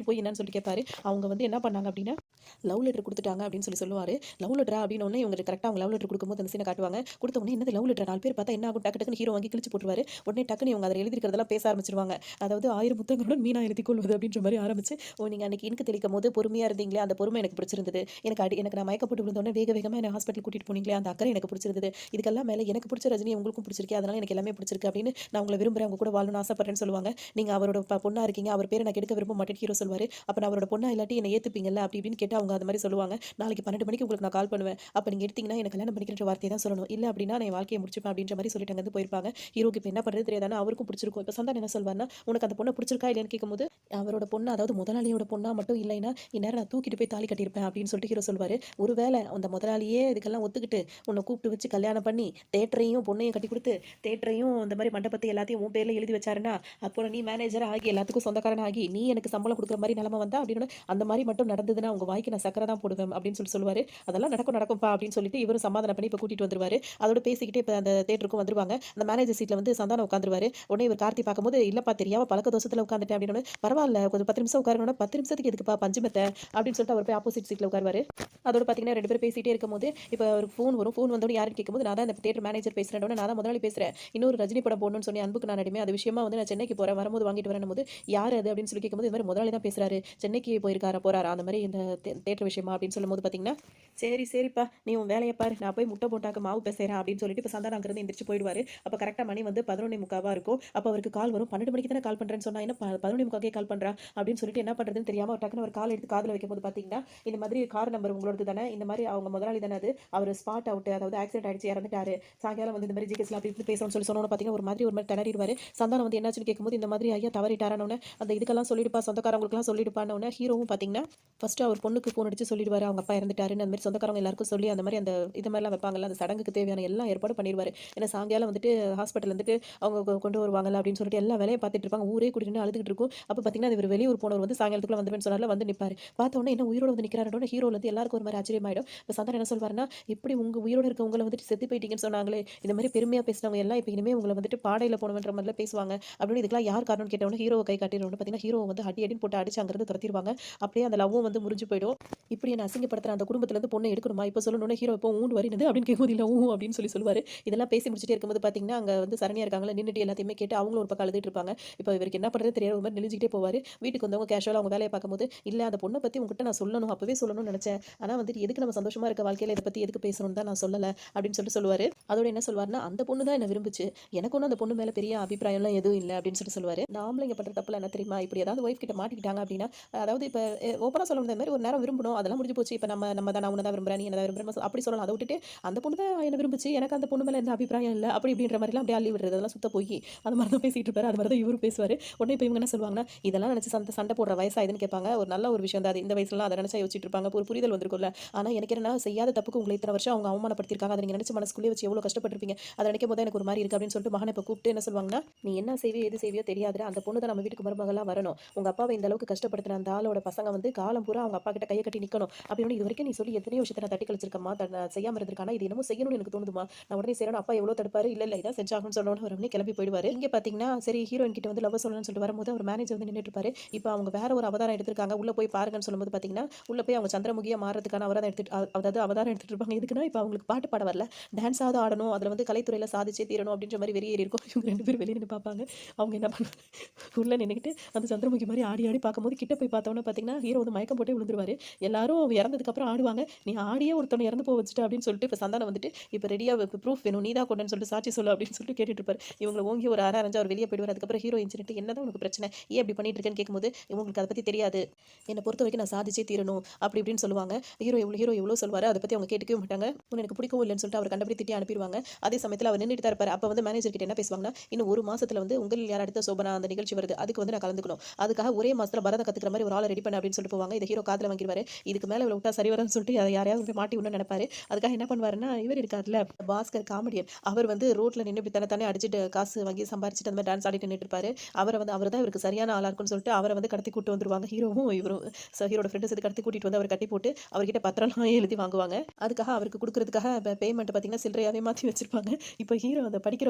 போய் என்னன்னு சொல்லி கேட்பாரு. அவங்க வந்து என்ன பண்ணாங்க அப்படின்னா லவ் லெட்டர் கொடுத்துட்டாங்க அப்படின்னு சொல்லுவாரு. லவ் லெட்டரா அப்படின்னு ஒன்று இவங்க கரெக்டாக அவங்க லவ் லெட்டர் கொடுக்கும்போது அந்த சீனை காட்டுவாங்க. கொடுத்த உடனே என்னது லவ் லெட்டர், 4 பேர் பார்த்தா என்ன ஆகும், டக்கு டக்குன்னு ஹீரோ வாங்கி கிழிச்சு போட்டுருவாரு. உடனே டக்குன்னு இவங்க அதில் எழுதிருக்கிறதெல்லாம் பேச ஆரம்பிச்சிருவாங்க. அதாவது 1000 முத்தங்களுடன் மீனா எழுதி கொள்வது அப்படின்ற மாதிரி ஆரம்பிச்சு, நீங்கள் அன்னைக்கு இனுக்கு தெளிக்கும் போது பொறுமையாக இருந்தீங்களே அந்த பொறுமை எனக்கு பிடிச்சிருந்தது. எனக்கு நான் மயக்கப்பட்டு விழுந்தோடனே வேகமாக என்ன ஹாஸ்பிட்டல் கூட்டிட்டு போனீங்களே அந்த அக்கறை எனக்கு பிடிச்சிருந்தது. இதுக்கெல்லாம் மேலே எனக்கு பிடிச்ச ரஜினி உங்களுக்கும் பிடிச்சிருக்கு, அதனால எனக்கு எல்லாமே பிடிச்சிருக்கு அப்படின்னு நான் உங்களை விரும்புகிறேன், உங்க கூட வாழணும்னு ஆசைப்படுறேன்னு சொல்லுவாங்க. நீங்கள் அவரோட பொண்ணா இருக்கீங்க, அவர் பேரை நான் கெடுக்க விரும்ப மாட்டேன் ஹீரோ சொல்வார். அப்போ நான் அவரோட பொண்ணா இல்லாட்டி என்னை ஏற்றுப்பீங்கல்ல அப்படி இப்படின்னு கேட்டு அவங்க அது மாதிரி சொல்லுவாங்க. நாளைக்கு 12 மணிக்கு உங்களுக்கு நான் கால் பண்ணுவேன், அப்போ நீங்கள் எடுத்தீங்கன்னா எனக்கு கல்யாணம் பண்ணிக்கிற வார்த்தையை தான் சொல்லணும், இல்லை அப்படின்னா நான் வாழ்க்கையை முடிச்சுப்பேன் அப்படின்ற மாதிரி சொல்லிட்டு அங்கே போயிருப்பாங்க. ஹீரோக்கு இப்போ என்ன பண்ணுறது தெரியாதானே, அவருக்கும் பிடிச்சிருக்கும். இப்போ சந்தானம் என்ன சொல்வார்னா, உனக்கு அந்த பொண்ணை பிடிச்சிருக்கா இல்லைன்னு கேட்கும்போது அவரோட பொண்ணு அதாவது முதலாளியோட பொண்ணா மட்டும் இல்லைன்னா இந்நேரம் நான் தூக்கிட்டு போய் தாலி கட்டியிருப்பேன் அப்படின்னு சொல்லிட்டு ஹீரோ சொல்வார். ஒருவேளை அந்த முதலாளியே இதுக்கெல்லாம் ஒத்துக்கிட்டு உன்னை கூப்பிட்டு வச்சு கல்யாணம் பண்ணி தேட்டரையும் பொண்ணையும் கட்டி கொடுத்து தேட்டரையும் இந்த மாதிரி மண்டபத்தை எல்லாத்தையும் உன் பேரில் எழுதி வச்சாருன்னா அப்போ நீ மேனேஜர் ஆகி எல்லாத்துக்கும் சொந்தக்காரன் ஆகி நீ எனக்கு சம்பளம் கொடுக்குற மாதிரி நிலமை வந்தா அப்படின்னு அந்த மாதிரி மட்டும் நடந்ததுன்னா உங்க வாய்க்கு நான் சக்கரை தான் போடுவேன் அப்படின்னு சொல்லுவாரு. அதெல்லாம் நடக்கும்பா அப்படின்னு சொல்லிட்டு இவரும் சமாதானம் பண்ணி இப்போ கூட்டிட்டு வந்துருவாரு. அதோட பேசிக்கிட்டே இப்போ அந்த தேட்டருக்கும் வந்துருவாங்க. அந்த மேனேஜர் சீட்ல வந்து சந்தானம் உட்காந்துருவாரு. உடனே இவர் கார்த்தி பார்க்கும்போது இல்லப்பா தெரியாம பழக்க தோசத்தில் உட்காந்துட்டேன் அப்படின்னு, பரவாயில்ல கொஞ்சம் 10 நிமிஷம் உட்காரணும், 10 நிமிஷத்துக்கு எதுக்குப்பா பஞ்சுமெத்தை அப்படின்னு சொல்லிட்டு அவர் போய் ஆப்போசிட் சீட்ல உட்காருவாரு. அதோட பார்த்தீங்கன்னா 2 பேரும் பேசிட்டே இருக்கும்போது இப்போ ஒரு ஃபோன் வரும். ஃபோன் வந்தோட யாருன்னு கேட்கும்போது நான் தான் இந்த தேட்டர் மேனேஜர் பேசுகிறேன், நான் தான் முதலாளி பேசுகிறேன், இன்னொரு ரஜினி படம் போடணும்னு சொல்லி அன்புக்கு நான் நடிமே அது விஷயமா வந்து நான் சென்னைக்கு போகிறேன், வரும்போது வாங்கிட்டு வரேன் போது யார் அது அப்படின்னு சொல்லி கேட்கும்போது இந்த மாதிரி முதலாளி தான் பேசுகிறாரு, சென்னைக்கு போறாரா அந்த மாதிரி இந்த தேட்டர் விஷயமா அப்படின்னு சொல்லும்போது பார்த்தீங்கன்னா சரிப்பா நீ உன் வேலையை பாரு, நான் போய் முட்டை போட்டாக்கு மாவு பேசுகிறேன் அப்படின்னு சொல்லிட்டு இப்போ சந்தானம் அங்கிருந்து எந்திரிச்சு போயிடுவார். அப்போ கரெக்டாக மணி வந்து 11:45 இருக்கும். அப்போ அவருக்கு கால் வரும். 12 மணிக்கு தானே கால் பண்ணுறேன்னு சொன்னா என்ன 11:45 கால் பண்ணுறா அப்படின்னு சொல்லிட்டு என்ன பண்ணுறதுன்னு தெரியாமல் டக்குன்னு ஒரு கால் எடுத்து காதில் வைக்கும்போது பார்த்தீங்கன்னா இந்த மாதிரி கார் நம்பர் உங்களோடது தானே, இந்த மாதிரி அவங்க முதலாளி தானே அது, அவர் ஸ்பாட் அவுட் அதாவது ஆக்சிடென்ட் ஆயிடுச்சு இறந்துட்டாரு, சாயங்காலம் வந்து இந்த மாதிரி ஜிகேஸ்லாம் அப்படி பேசணும்னு சொன்னோன்னு பார்த்தீங்கன்னா ஒரு மாதிரி திணறிடுவார். சந்தானம் வந்து என்னாச்சுன்னு கேட்கும்போது இந்த மாதிரி ஐயா தவறிட்டாரானோன்னு அந்த இதுக்கெல்லாம் சொல்லிடுப்பா சொந்தக்காரங்களுக்குலாம் சொல்லிடுப்பானோன்னு ஹீரோவும் பார்த்தீங்கன்னா ஃபர்ஸ்ட் அவர் பொண்ணுக்கு ஃபோன் அடிச்சு சொல்லிடுவாரு அவங்க அப்பா இறந்துட்டாருன்னு, அந்த மாதிரி சொந்தக்காரங்க எல்லாருக்கும் சொல்லி அந்த மாதிரி அந்த இது மாதிரிலாம் வைப்பாங்கல்ல அந்த சடங்குக்கு தேவையான எல்லாம் ஏற்பாடு பண்ணிடுவார். ஏன்னா சாயங்காலம் வந்துட்டு ஹாஸ்பிட்டல் வந்துட்டு அவங்க கொண்டு வருவாங்கல்ல அப்படின்னு சொல்லிட்டு எல்லா வேலையும் பார்த்துட்டு இருப்பாங்க. ஊரே கூடி நின்னு அழுதுகிட்டு இருக்கும். அப்ப பார்த்தீங்கன்னா, இவரு வெளியூர் போனவர் வந்து சாயங்காலத்துக்குள்ள வந்துருவேன்னு சொன்னார்ல, வந்து நிப்பாரு. பார்த்த உடனே என்ன உயிரோட வந்து நிக்கிறாருன்னோனே ஹீரோல இருந்து எல்லாருக்கும் ஒரு மாரி ஆச்சரியமாயிடும். இப்ப சந்தானம் என்ன சொல்வாருன்னா, "எப்படி உங்க உயிரோட இருக்கவங்கள வந்துட்டு செத்து போயிட்டீங்கன்னு சொன்னாங்களே, இந்த மாரி பெருமையா பேசினவங்க எல்லாம் இப்ப இனிமே உங்கள வந்துட்டு பாடையில போனவன்ற மாரிலாம் பேசுவாங்க." அப்படின்னு இதுக்கெல்லாம் யார் காரணம்னு கேட்டவுடனே ஹீரோவ கை காட்டினவுடனே பார்த்தீங்கன்னா, ஹீரோவ வந்து அடி அடின்னு போட்டு அடிச்சு அங்கிருந்து துரத்திருவாங்க. அப்படியே அந்த லவ்வும் வந்து முறிஞ்சு போயிடும். இப்படி என்ன அசிங்கப்படுத்துற அந்த குடும்பத்துல இருந்து பொண்ண எடுக்கணுமா? இப்ப சொல்லணும்னே ஹீரோ இப்போ ஊன்னு வருனது அப்படின்னு கேட்கும்போது, இல்ல ஊ அப்படின்னு சொல்லுவாரு. இதெல்லாம் பேசி முடிச்சுட்டே இருக்கும்போது பார்த்தீங்கன்னா, அங்க வந்து சரண்யா இருக்காங்கல்ல, நின்னுட்டு எல்லாத்தையுமே கேட்டு அவங்களும் ஒரு பக்கம் அழுதுட்டு இருப்பாங்க. இப்ப இவருக்கு என்ன பண்றதுன்னு தெரியாத ஒரு மாரி நெளிஞ்சுக்கிட்டே போவாரு. வீட்டுக்கு வந்தவங்க கேஷுவலா அவங்க வேலைய பார்க்கும்போது, "இல்ல அந்த பொண்ண பத்தி உன்கிட்ட நான் சொல்லணும். அப்பவே சொல்லணும்னு நெனச்சேன். ஆனா வந்துட்டு எதுக்கு நம்ம சந்தோஷமா இருக்க வாழ்க்கையில இத பத்தி எதுக்கு பேசணும்னு தான் நான் சொல்லல." அப்படின்னு சொல்லுவாரு. அதோட என்ன சொல்வாருன்னா, "அந்த பொண்ணு தான் என்ன விரும்புச்சு. எனக்கு ஒண்ணும் அந்த பொண்ணு மேல பெரிய அபிப்பிராயம்லாம் எதுவும் இல்ல." அப்படின்னு சொல்லுவாரு. இந்த ஆம்பளைங்க பண்ற தப்புலாம் என்ன தெரியுமா? இப்படி ஏதாவது ஒய்ஃப் கிட்ட மாட்டிக்கிட்டாங்க அப்படின்னா, அதாவது இப்ப ஓப்பனா சொல்லணும். இந்த மாரி ஒரு நேரம் விரும்பணும். அதெல்லாம் முடிஞ்சு போச்சு. இப்ப நம்ம தான் நான் உன்ன தான் விரும்புறேன். நீ என்ன தான் விரும்புறேன்னு அப்படி சொல்லலாம். அத விட்டுட்டு அந்த பொண்ணு தான் என்ன விரும்புச்சு. எனக்கு அந்த பொண்ணு மேல எந்த அபிப்பிராயம் இல்ல. அப்படி இப்படின்ற மாரிலாம் அப்படியே அள்ளி விடுறது. அதெல்லாம் சுத்த பொய். அந்த மாரி தான் பேசிட்டு இருப்பாரு. அது மாரி தான் இவரும் பேசுவாரு. உடனே இப்ப இவங்க என்ன சொல்லுவாங்கன்னா, இதெல்லாம் நினைச்சு சண்டை போடுற வயசா இதுன்னு கேட்பாங்க. ஒரு நல்ல ஒரு விஷயம் தான் அது. இந்த வயசுலலாம் அத நினைச்சா யோசிச்சுட்டு இருப்பாங்க. இப்ப ஒரு புரிதல் வந்திருக்கும்ல. ஆனா எனக்கு என்னன்னா, செய்யாத தப்புக்கு உங்கள இத்தன வருஷம் அவங்க அவமானப்படுத்தியிருக்காங்க. அத நீங்க நினைச்சு மனசுக்குள்ளேயே வச்சு எவ்வளோ கஷ்டப்பட்டுருப்பீங்க. அத நினைக்கும் போது எனக்கு ஒரு மாரி இருக்கு அப்படின்னு சொல்லிட்டு மகன இப்ப கூப்பிட்டு என்ன சொல்லுவாங்கன்னா, நீ என்ன செய்வியோ, எது செய்வியோ தெரியாதுடா. அந்த பொண்ணு தான் நம்ம வீட்டுக்கு மருமகளா வரணும். உங்க அப்பாவ இந்த அளவுக்கு கஷ்டப்படுத்தின அந்த ஆளோட பசங்க வந்து காலம் பூரா அவங்க அப்பா கிட்ட கைய கட்டி நிக்கணும். அப்படின்னு இதுவரைக்கும் நீ சொல்லி எத்தனையோ விஷயத்த நான் தட்டி கழிச்சிருக்கேம்மா. செய்யாம இருந்திருக்கானா, இது என்னமோ செய்யணும்னு எனக்கு தோணுதும்மா. நான் உடனே செய்றேன்னு அப்பா எவ்வளோ தடுப்பாரு. இல்ல, இல்ல இதான் செஞ்சாகணும்னு சொன்ன உடனே அவர் உடனே கிளம்பி போயிடுவாரு. இங்க பார்த்தீங்கன்னா, சரி ஹீரோயின் கிட்ட வந்து லவ் சொல்லணும்னு சொல்லிட்டு வரும்போது அவர் மேனேஜர் வந்து நின்னுட்டு இருப்பாரு. இப்ப அவங்க வேற ஒரு அவதாரம் எடுத்திருக்காங்க. உள்ள போய் பாருங்கன்னு சொல்லும்போது பார்த்தீங்கன்னா, உள்ள போய் அவங்க சந்திரமுகியா மாறுறதுக்கான அவதாரம் எடுத்துட்டு அதாவது அவதாரம் எடுத்துட்டு இருப்பாங்க. எதுக்குன்னா, இப்ப அவங்களுக்கு பாட்டு பாட வரல. டான்ஸாவது ஆடணும். அதுல வந்து கலைத்துறையில சாதிச்சே தீரணும் அப்படின்ற மாரி வெறியேறி இருக்கும். இவங்க 2 பேரும் வெளிய நின்னு பார்ப்பாங்க. அவங்க என்ன பண்ணுவாங்க, உள்ள நின்னுகிட்டு அந்த சந்திரமுகி மாரி ஆடி ஆடி பார்க்கும்போது கிட்ட போய் பார்த்தோம்னா பார்த்தீங்கன்னா, ஹீரோ வந்து மயக்கம் போட்டே விழுந்துருவாரு. எல்லாரும் இறந்ததுக்கு அப்புறம் ஆடுவாங்க. "நீ ஆடியே ஒருத்தவன இறந்து போக வச்சுட்ட" அப்படின்னு சொல்லிட்டு இப்ப சந்தானம் வந்துட்டு, "இப்ப ரெடியா ப்ரூஃப் வேணும். நீ தான் கொன்னன்னு சொல்லிட்டு சாட்சி சொல்லு" அப்படின்னு சொல்லிட்டு கேட்டுட்டு இருப்பாரு. இவங்கள ஓங்கி ஒரு அற அரஞ்சு அவர் வெளிய போயிடுவாரு. அதுக்கப்புறம் ஹீரோயின் சொல்லிட்டு, "என்னதான் உனக்கு பிரச்சனை? ஏன் இப்படி பண்ணிட்டு இருக்கேன்னு?" கேட்கும்போது, "இவங்களுக்கு அத பத்தி தெரியாது. என்ன பொறுத்தவரைக்கும் நான் சாதிச்சே தீரணும்." அப்படி இப்படின்னு சொல்லுவாங்க. ஹீரோ எவ்வளோ சொல்வாரு. அத பத்தி அவங்க கேட்டுக்கவே மாட்டாங்க. "உன்ன எனக்கு பிடிக்கவும் இல்லன்னு" சொல்லிட்டு அவர் கண்டபடி திட்டி அனுப்பிருவாங்க. அதே சமயத்துல அவர் நின்னுட்டு தான் இருப்பாரு. அப்ப வந்து மேனேஜர் கிட்ட என்ன பேசுவாங்கன்னா, "இன்னும் 1 மாசத்துல வந்து உங்களில் யார் அடுத்த சோபனா அந்த நிகழ்ச்சி வருது. அதுக்கு வந்து நான் கலந்துக்கணும். அதுக்காக ஒரே மாசத்துல பரதம் கத்துக்கிற மாரி ஒரு ஆள ரெடி பண்ணு" அப்படின்னு சொல்லிட்டு போவாங்க. இத ஹீரோ காதுல வாங்கிருவாரு. இதுக்கு மேல இவள விட்டா சரி வராதுன்னு சொல்லிட்டு யாரையாவது போய் மாட்டி விடணும்னு நெனைப்பாரு. அதுக்காக என்ன பண்ணுவாருன்னா, இவர் இருக்கார்ல பாஸ்கர் காமெடியன். அவர் வந்து ரோட்ல நின்னு இப்படி தன்ன தானே அடிச்சுட்டு காசு வாங்கி சம்பாரிச்சுட்டு அந்த மாரி டான்ஸ் ஆடிட்டு நின்னுட்டு இருப்பாரு. அவர் தான் இவருக்கு சரியான ஆளா இருக்கும்னு சொல்லிட்டு அவர வந்து கடத்தி கூட்டு வந்துருவாங்க. ஹீரோவும் இவரும் ஹீரோட ஃப்ரெண்ட்ஸ் சேர்ந்து கடத்தி கூட்டிட்டு வந்து அவர கட்டி போட்டு அவர்கிட்ட பத்திரம்லாம் எழுதி வாங்குவாங்க. அதுக்காக அவருக்கு குடுக்குறதுக்காக பேமெண்ட் பார்த்தீங்கன்னா சில்லறையாவே மாத்தி வச்சிருப்பாங்க. இப்ப ஹீரோ அந்த படிக்கிற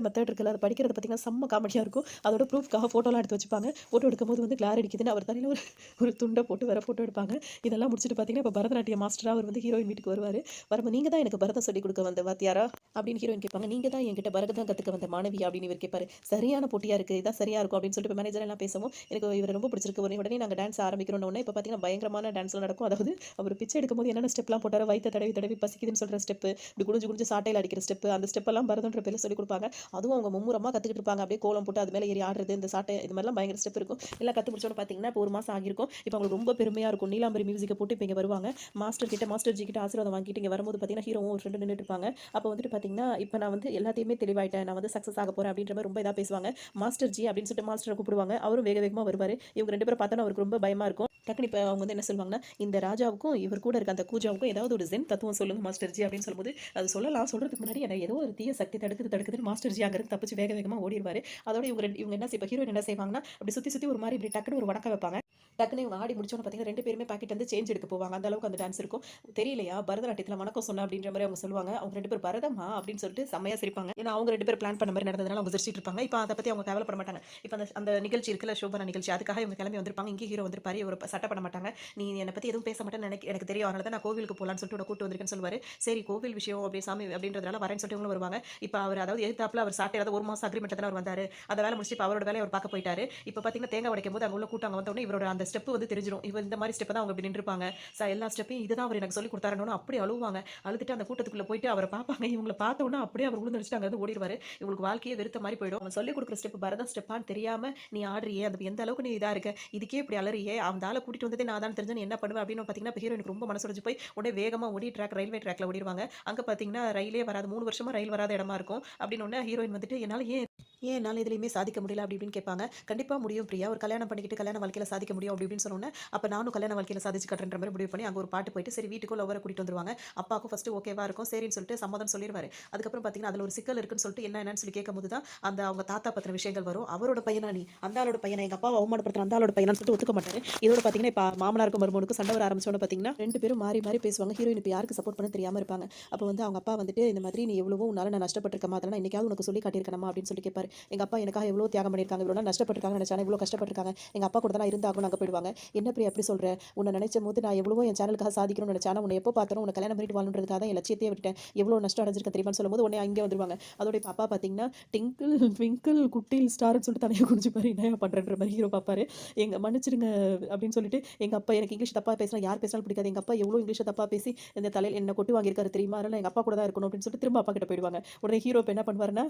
மெத்தட் இருக்குல்ல, அத படிக்கிறது பார்த்தீங்கன்னா செம்ம காமெடியா இருக்கும். அதோட ப்ரூஃப்க்காக ஃபோட்டோலாம் எடுத்து வச்சுப்பாங்க. ஃபோட்டோ எடுக்கும்போது வந்து கிளார் அடிக்குதுன்னு அவர் தலையில ஒரு ஒரு துண்ட போட்டு வேற ஃபோட்டோ எடுப்பாங்க. இதெல்லாம் முடிச்சுட்டு பார்த்தீங்கன்னா, இப்ப பரதநாட்டிய மாஸ்டரா அவர் வந்து ஹீரோயின் வீட்டுக்கு வருவாரு. வரும்போது, "நீங்க தான் எனக்கு பரதம் சொல்லிக் குடுக்க வந்த வாத்தியாரா?" அப்படின்னு ஹீரோயின் கேட்பாங்க. "நீங்க தான் என்கிட்ட பரதம் கத்துக்க வந்த மாணவியா?" அப்படின்னு இவர் கேட்பாரு. சரியான போட்டியா இருக்கு. இதான் சரியா இருக்கும் அப்படின்னு சொல்லிட்டு மேனேஜர் எல்லாம் பேசவும், எனக்கு இவர ரொம்ப பிடிச்சிருக்கு. உடனே நாங்க டான்ஸ் ஆரம்பிக்கிறோம்ன உடனே இப்ப பார்த்தீங்கன்னா, பயங்கரமான டான்ஸ்லாம் நடக்கும். அதாவது அவர் பிச்சை எடுக்கும்போது என்னென்ன ஸ்டெப்லாம் போட்டாரோ, வயித்த தடவி தடவி பசிக்குதுன்னு சொல்ற ஸ்டெப்பு, இப்படி குனிஞ்சு குனிஞ்சு சாட்டையில அடிக்கிற ஸ்டெப்பு, அந்த ஸ்டெப்பெல்லாம் பரதம்ன்ற பேர்ல சொல்லிக் குடுப்பாங்க. அதுவும் அவங்க மும்முரமா கத்துக்கிட்டு இருப்பாங்க. அப்படியே கோலம் போட்டு அது மேல ஏறி ஆடுறது, இந்த சாட்டை இது மாரிலாம் பயங்கர ஸ்டெப் இருக்கும். எல்லாம் கத்து முடிச்சோனே பார்த்தீங்கன்னா, இப்போ 1 மாசம் ஆகியிருக்கும். இப்ப அவங்களுக்கு ரொம்ப பெருமையா இருக்கும். நீலாம்பரி மியூசிக்க போட்டு இப்ப இங்க வருவாங்க. மாஸ்டர் ஜி கிட்ட ஆசீர்வாதம் வாங்கிட்டு இங்க வரும்போது பார்த்தீங்கன்னா, ஹீரோவும் ஒரு ஃப்ரெண்டும் நின்னுட்டு இருப்பாங்க. அப்ப வந்துட்டு பார்த்தீங்கன்னா, இப்ப நான் வந்து எல்லாத்தையுமே தெளிவாயிட்டேன். நான் வந்து சக்சஸ் ஆக போறேன் அப்படின்ற மாரி ரொம்ப இதா பேசுவாங்க. மாஸ்டர் ஜி அப்படின்னு சொல்லிட்டு மாஸ்டர கூப்பிடுவாங்க. அவரும் வேக வேகமா வருவாரு. இவங்க 2 பேரும் பார்த்தோனே அவருக்கு ரொம்ப பயமா இருக்கும். டக்குனு இப்ப அவங்க வந்து என்ன சொல்லுவாங்கன்னா, "இந்த ராஜாவுக்கும், இவர் கூட இருக்க அந்த கூஜாவுக்கும் ஏதாவது ஒரு ஜென் தத்துவம் சொல்லுங்க மாஸ்டர் ஜி" அப்படின்னு சொல்லும்போது, அது சொல்லலாம். சொல்றதுக்கு முன்னாடி என்ன ஏதோ ஒரு தீய சக்தி தடுக்குதுன்னு மாஸ்டர் ஜி அங்கிருந்து தப்பிச்சு வேக வேகமா ஓடிருவாரு. அதோட இவங்க என்ன ஹீரோயின் என்ன செய்வாங்கன்னா, அப்படி சுத்தி சுத்தி ஒரு மாரி இப்படி டக்குனு ஒரு வணக்கம் வைப்பாங்க. டக்குனு இவங்க ஆடி முடிச்சோனே பார்த்தீங்கன்னா, 2 பேருமே பாக்கெட் வந்து சேஞ்ச் எடுக்க போவாங்க. அந்த அளவுக்கு அந்த டான்ஸ் இருக்கும். தெரியலையா பரதநாட்டியத்துல வணக்கம் சொன்ன அப்படின்ற மாரி அவங்க சொல்லுவாங்க. அவங்க 2 பேரும் பரதமா அப்படின்னு சொல்லிட்டு செம்மையா சிரிப்பாங்க. ஏன்னா அவங்க 2 பேரும் பிளான் பண்ண மாரி நடந்ததுனால அவங்க சிரிச்சிட்டு இருப்பாங்க. இப்ப அத பத்தி அவங்க கவலைப்பட மாட்டாங்க. இப்ப அந்த அந்த நிகழ்ச்சி இருக்குல்ல சோபனா நிகழ்ச்சி. அதுக்காக இவங்க கிளம்பி வந்திருப்பாங்க. இங்க ஹீரோ வந்திருப்பாரு. இவர சட்டை பண்ண மாட்டாங்க. "நீ என்ன பத்தி எதுவும் பேச மாட்டேன்னு எனக்கு தெரியும். அதனால தான் நான் கோவிலுக்கு போலான்னு சொல்லிட்டு உன்ன கூட்டு வந்திருக்கேன்னு" சொல்லுவாரு. சரி கோவில் விஷயம் அப்படி சாமி அப்படின்றதுனால வரேன்னு சொல்லிட்டு இவங்களும் வருவாங்க. இப்ப அவர் அதாவது எதிர்த்தாப்புல அவர் சாட்டையில 1 மாசம் அக்ரிமெண்ட் தானே அவர் வந்தாரு. அந்த வேலை முடிச்சுட்டு இப்ப அவரோட வேலைய அவர் பார்க்க போயிட்டாரு. இப்ப பார்த்தீங்கன்னா, தேங்காய் உடைக்கும்போது அங்க உள்ள கூட்டம் அங்க வந்த உடனே இவரோட அந்த ஸ்டெப் வந்து தெரிஞ்சிரும். இவர் இந்த மாரி ஸ்டெப் தான் அவங்க இப்படி நின்றுப்பாங்க. எல்லா ஸ்டெப்பையும் இதுதான் அவர் எனக்கு சொல்லிக் குடுத்தாருன்னோன அப்படியே அழுவாங்க. அழுதுட்டு அந்த கூட்டத்துக்குள்ள போயிட்டு அவர பார்ப்பாங்க. இவங்கள பார்த்த உடனே அப்படியே அவர் விழுந்து அங்க இருந்து ஓடிருவாரு. இவங்களுக்கு வாழ்க்கையே வெறுத்த மாரி போயிடும். அவன் சொல்லிக் குடுக்குற ஸ்டெப் பரத ஸ்டெப்பான்னு தெரியாம நீ ஆடுறியே, அது எந்த அளவுக்கு நீ இதா இருக்க. இதுக்கே இப்படி அலறியே, அந்த ஆள கூட்டிட்டு வந்ததே நான் தான் தெரிஞ்சா நீ என்ன பண்ணுவ அப்படின்னு பார்த்தீங்கன்னா, இப்ப ஹீரோயினுக்கு ரொம்ப மனசு உடைஞ்சு போய் உடனே வேகமா ஓடி ரயில்வே ட்ராக்ல ஓடிருவாங்க. அங்க பார்த்தீங்கன்னா, ரயிலே வராது. 3 வருஷமா ரயில் வராத இடமா இருக்கும். அப்படின்னு உடனே ஹீரோயின் வந்துட்டு என்னால ஏன் ஏன் என்னால எதுலயுமே சாதிக்க முடியல அப்படி இப்படின்னு கேட்பாங்க. கண்டிப்பா முடியும் பிரியா. ஒரு கல்யாணம் பண்ணிக்கிட்டு கல்யாண வாழ்க்கையில சாதிக்க முடியும் அப்படி இப்படின்னு சொன்னோனே, அப்ப நானும் கல்யாண வாழ்க்கையில சாதிச்சு காட்டுறேன்ற மாரி முடிவு பண்ணி, அங்க ஒரு பாட்டு போயிட்டு, சரி வீட்டுக்கும் லவ்வர கூட்டிட்டு வந்துருவாங்க. அப்பாவுக்கும் ஃபர்ஸ்ட்டு ஓகேவா இருக்கும். சரின்னு சொல்லிட்டு சம்மதம் சொல்லிருவாரு. அதுக்கப்புறம் பார்த்தீங்கன்னா, அதுல ஒரு சிக்கல் இருக்குன்னு சொல்லிட்டு என்னன்னு சொல்லி கேட்கும்போது தான், அந்த அவங்க தாத்தா பத்தின விஷயங்கள் வரும். அவரோட பையனா நீ? அந்த ஆளோட பையனா? எங்க அப்பாவ அவமானப்படுத்துன அந்த ஆளோட பையனான்னு சொல்லிட்டு ஒத்துக்க மாட்டாரு. இதோட பார்த்தீங்கன்னா, இப்ப மாமனாருக்கும் மருமகனுக்கும் சண்டை வர ஆரம்பிச்சோனே பார்த்தீங்கன்னா, 2 பேரும் மாறி மாறி பேசுவாங்க. ஹீரோயின் இப்ப யாருக்கு சப்போர்ட் பண்ண தெரியாம இருப்பாங்க. அப்ப வந்து அவங்க அப்பா வந்துட்டு, இந்த மாதிரி நீ எவ்வளவோ உன்னால நான் நஷ்டப்பட்டுருக்கேம்மா. அதெல்லாம் நான் என்னைக்காவது உனக்கு சொல்லி காட்டியிருக்கேனா அப்படின்னு சொல்லி கேட்பாரு. எங்க அப்பா எனக்காக எவ்வளோ தியாகம் பண்ணியிருக்காங்க. இவ்வளோ நாள் நஷ்டப்பட்டுருக்காங்கன்னு நினைச்சாங்க. இவ்வளோ கஷ்டப்பட்டுருக்காங்க. எங்க அப்பா கூட தான் நான் இருந்தாகணும் அங்க போயிடுவாங்க. என்ன பிரியா எப்படி சொல்ற? உன்ன நினைச்சபோது நான் எவ்வளவோ என் சேனலுக்காக சாதிக்கணும்னு நினைச்சேன். ஆனா உன்னை எப்போ பார்த்தாலும் உன்னை கல்யாணம் பண்ணிட்டு வாழணுன்றதுக்காக தான் என் லட்சியத்தையே விட்டுட்டேன். எவ்வளோ நஷ்டம் அடைஞ்சிருக்கேன் தெரியுமான்னு சொல்லும்போது உடனே அங்கே வந்துருவாங்க. அதோட இப்ப அப்பா பார்த்தீங்கன்னா, டிங்கிள் ட்விங்கிள் குட்டில் ஸ்டார்ன்னு சொல்லிட்டு தலைய குனிஞ்சுப்பாரு. என்னய்யா பண்றேன்ற மாரி ஹீரோ பார்ப்பாரு. எங்க மன்னிச்சிடுங்க அப்படின்னு சொல்லிட்டு, எங்க அப்பா எனக்கு இங்கிலீஷ் தப்பா பேசினா யார் பேசினாலும் பிடிக்காது. எங்க அப்பா எவ்வளோ இங்கிலீஷ தப்பா பேசி இந்த தலையில என்ன கொட்டு வாங்கியிருக்காரு தெரியுமா? அதனால எங்க அப்பா கூட தான் இருக்கணும் அப்படின்னு சொல்லிட்டு திரும்ப அப்பா கிட்ட போயிடுவாங்க. உடனே ஹீரோ இப்ப என்ன பண்ணுவாருன்னா,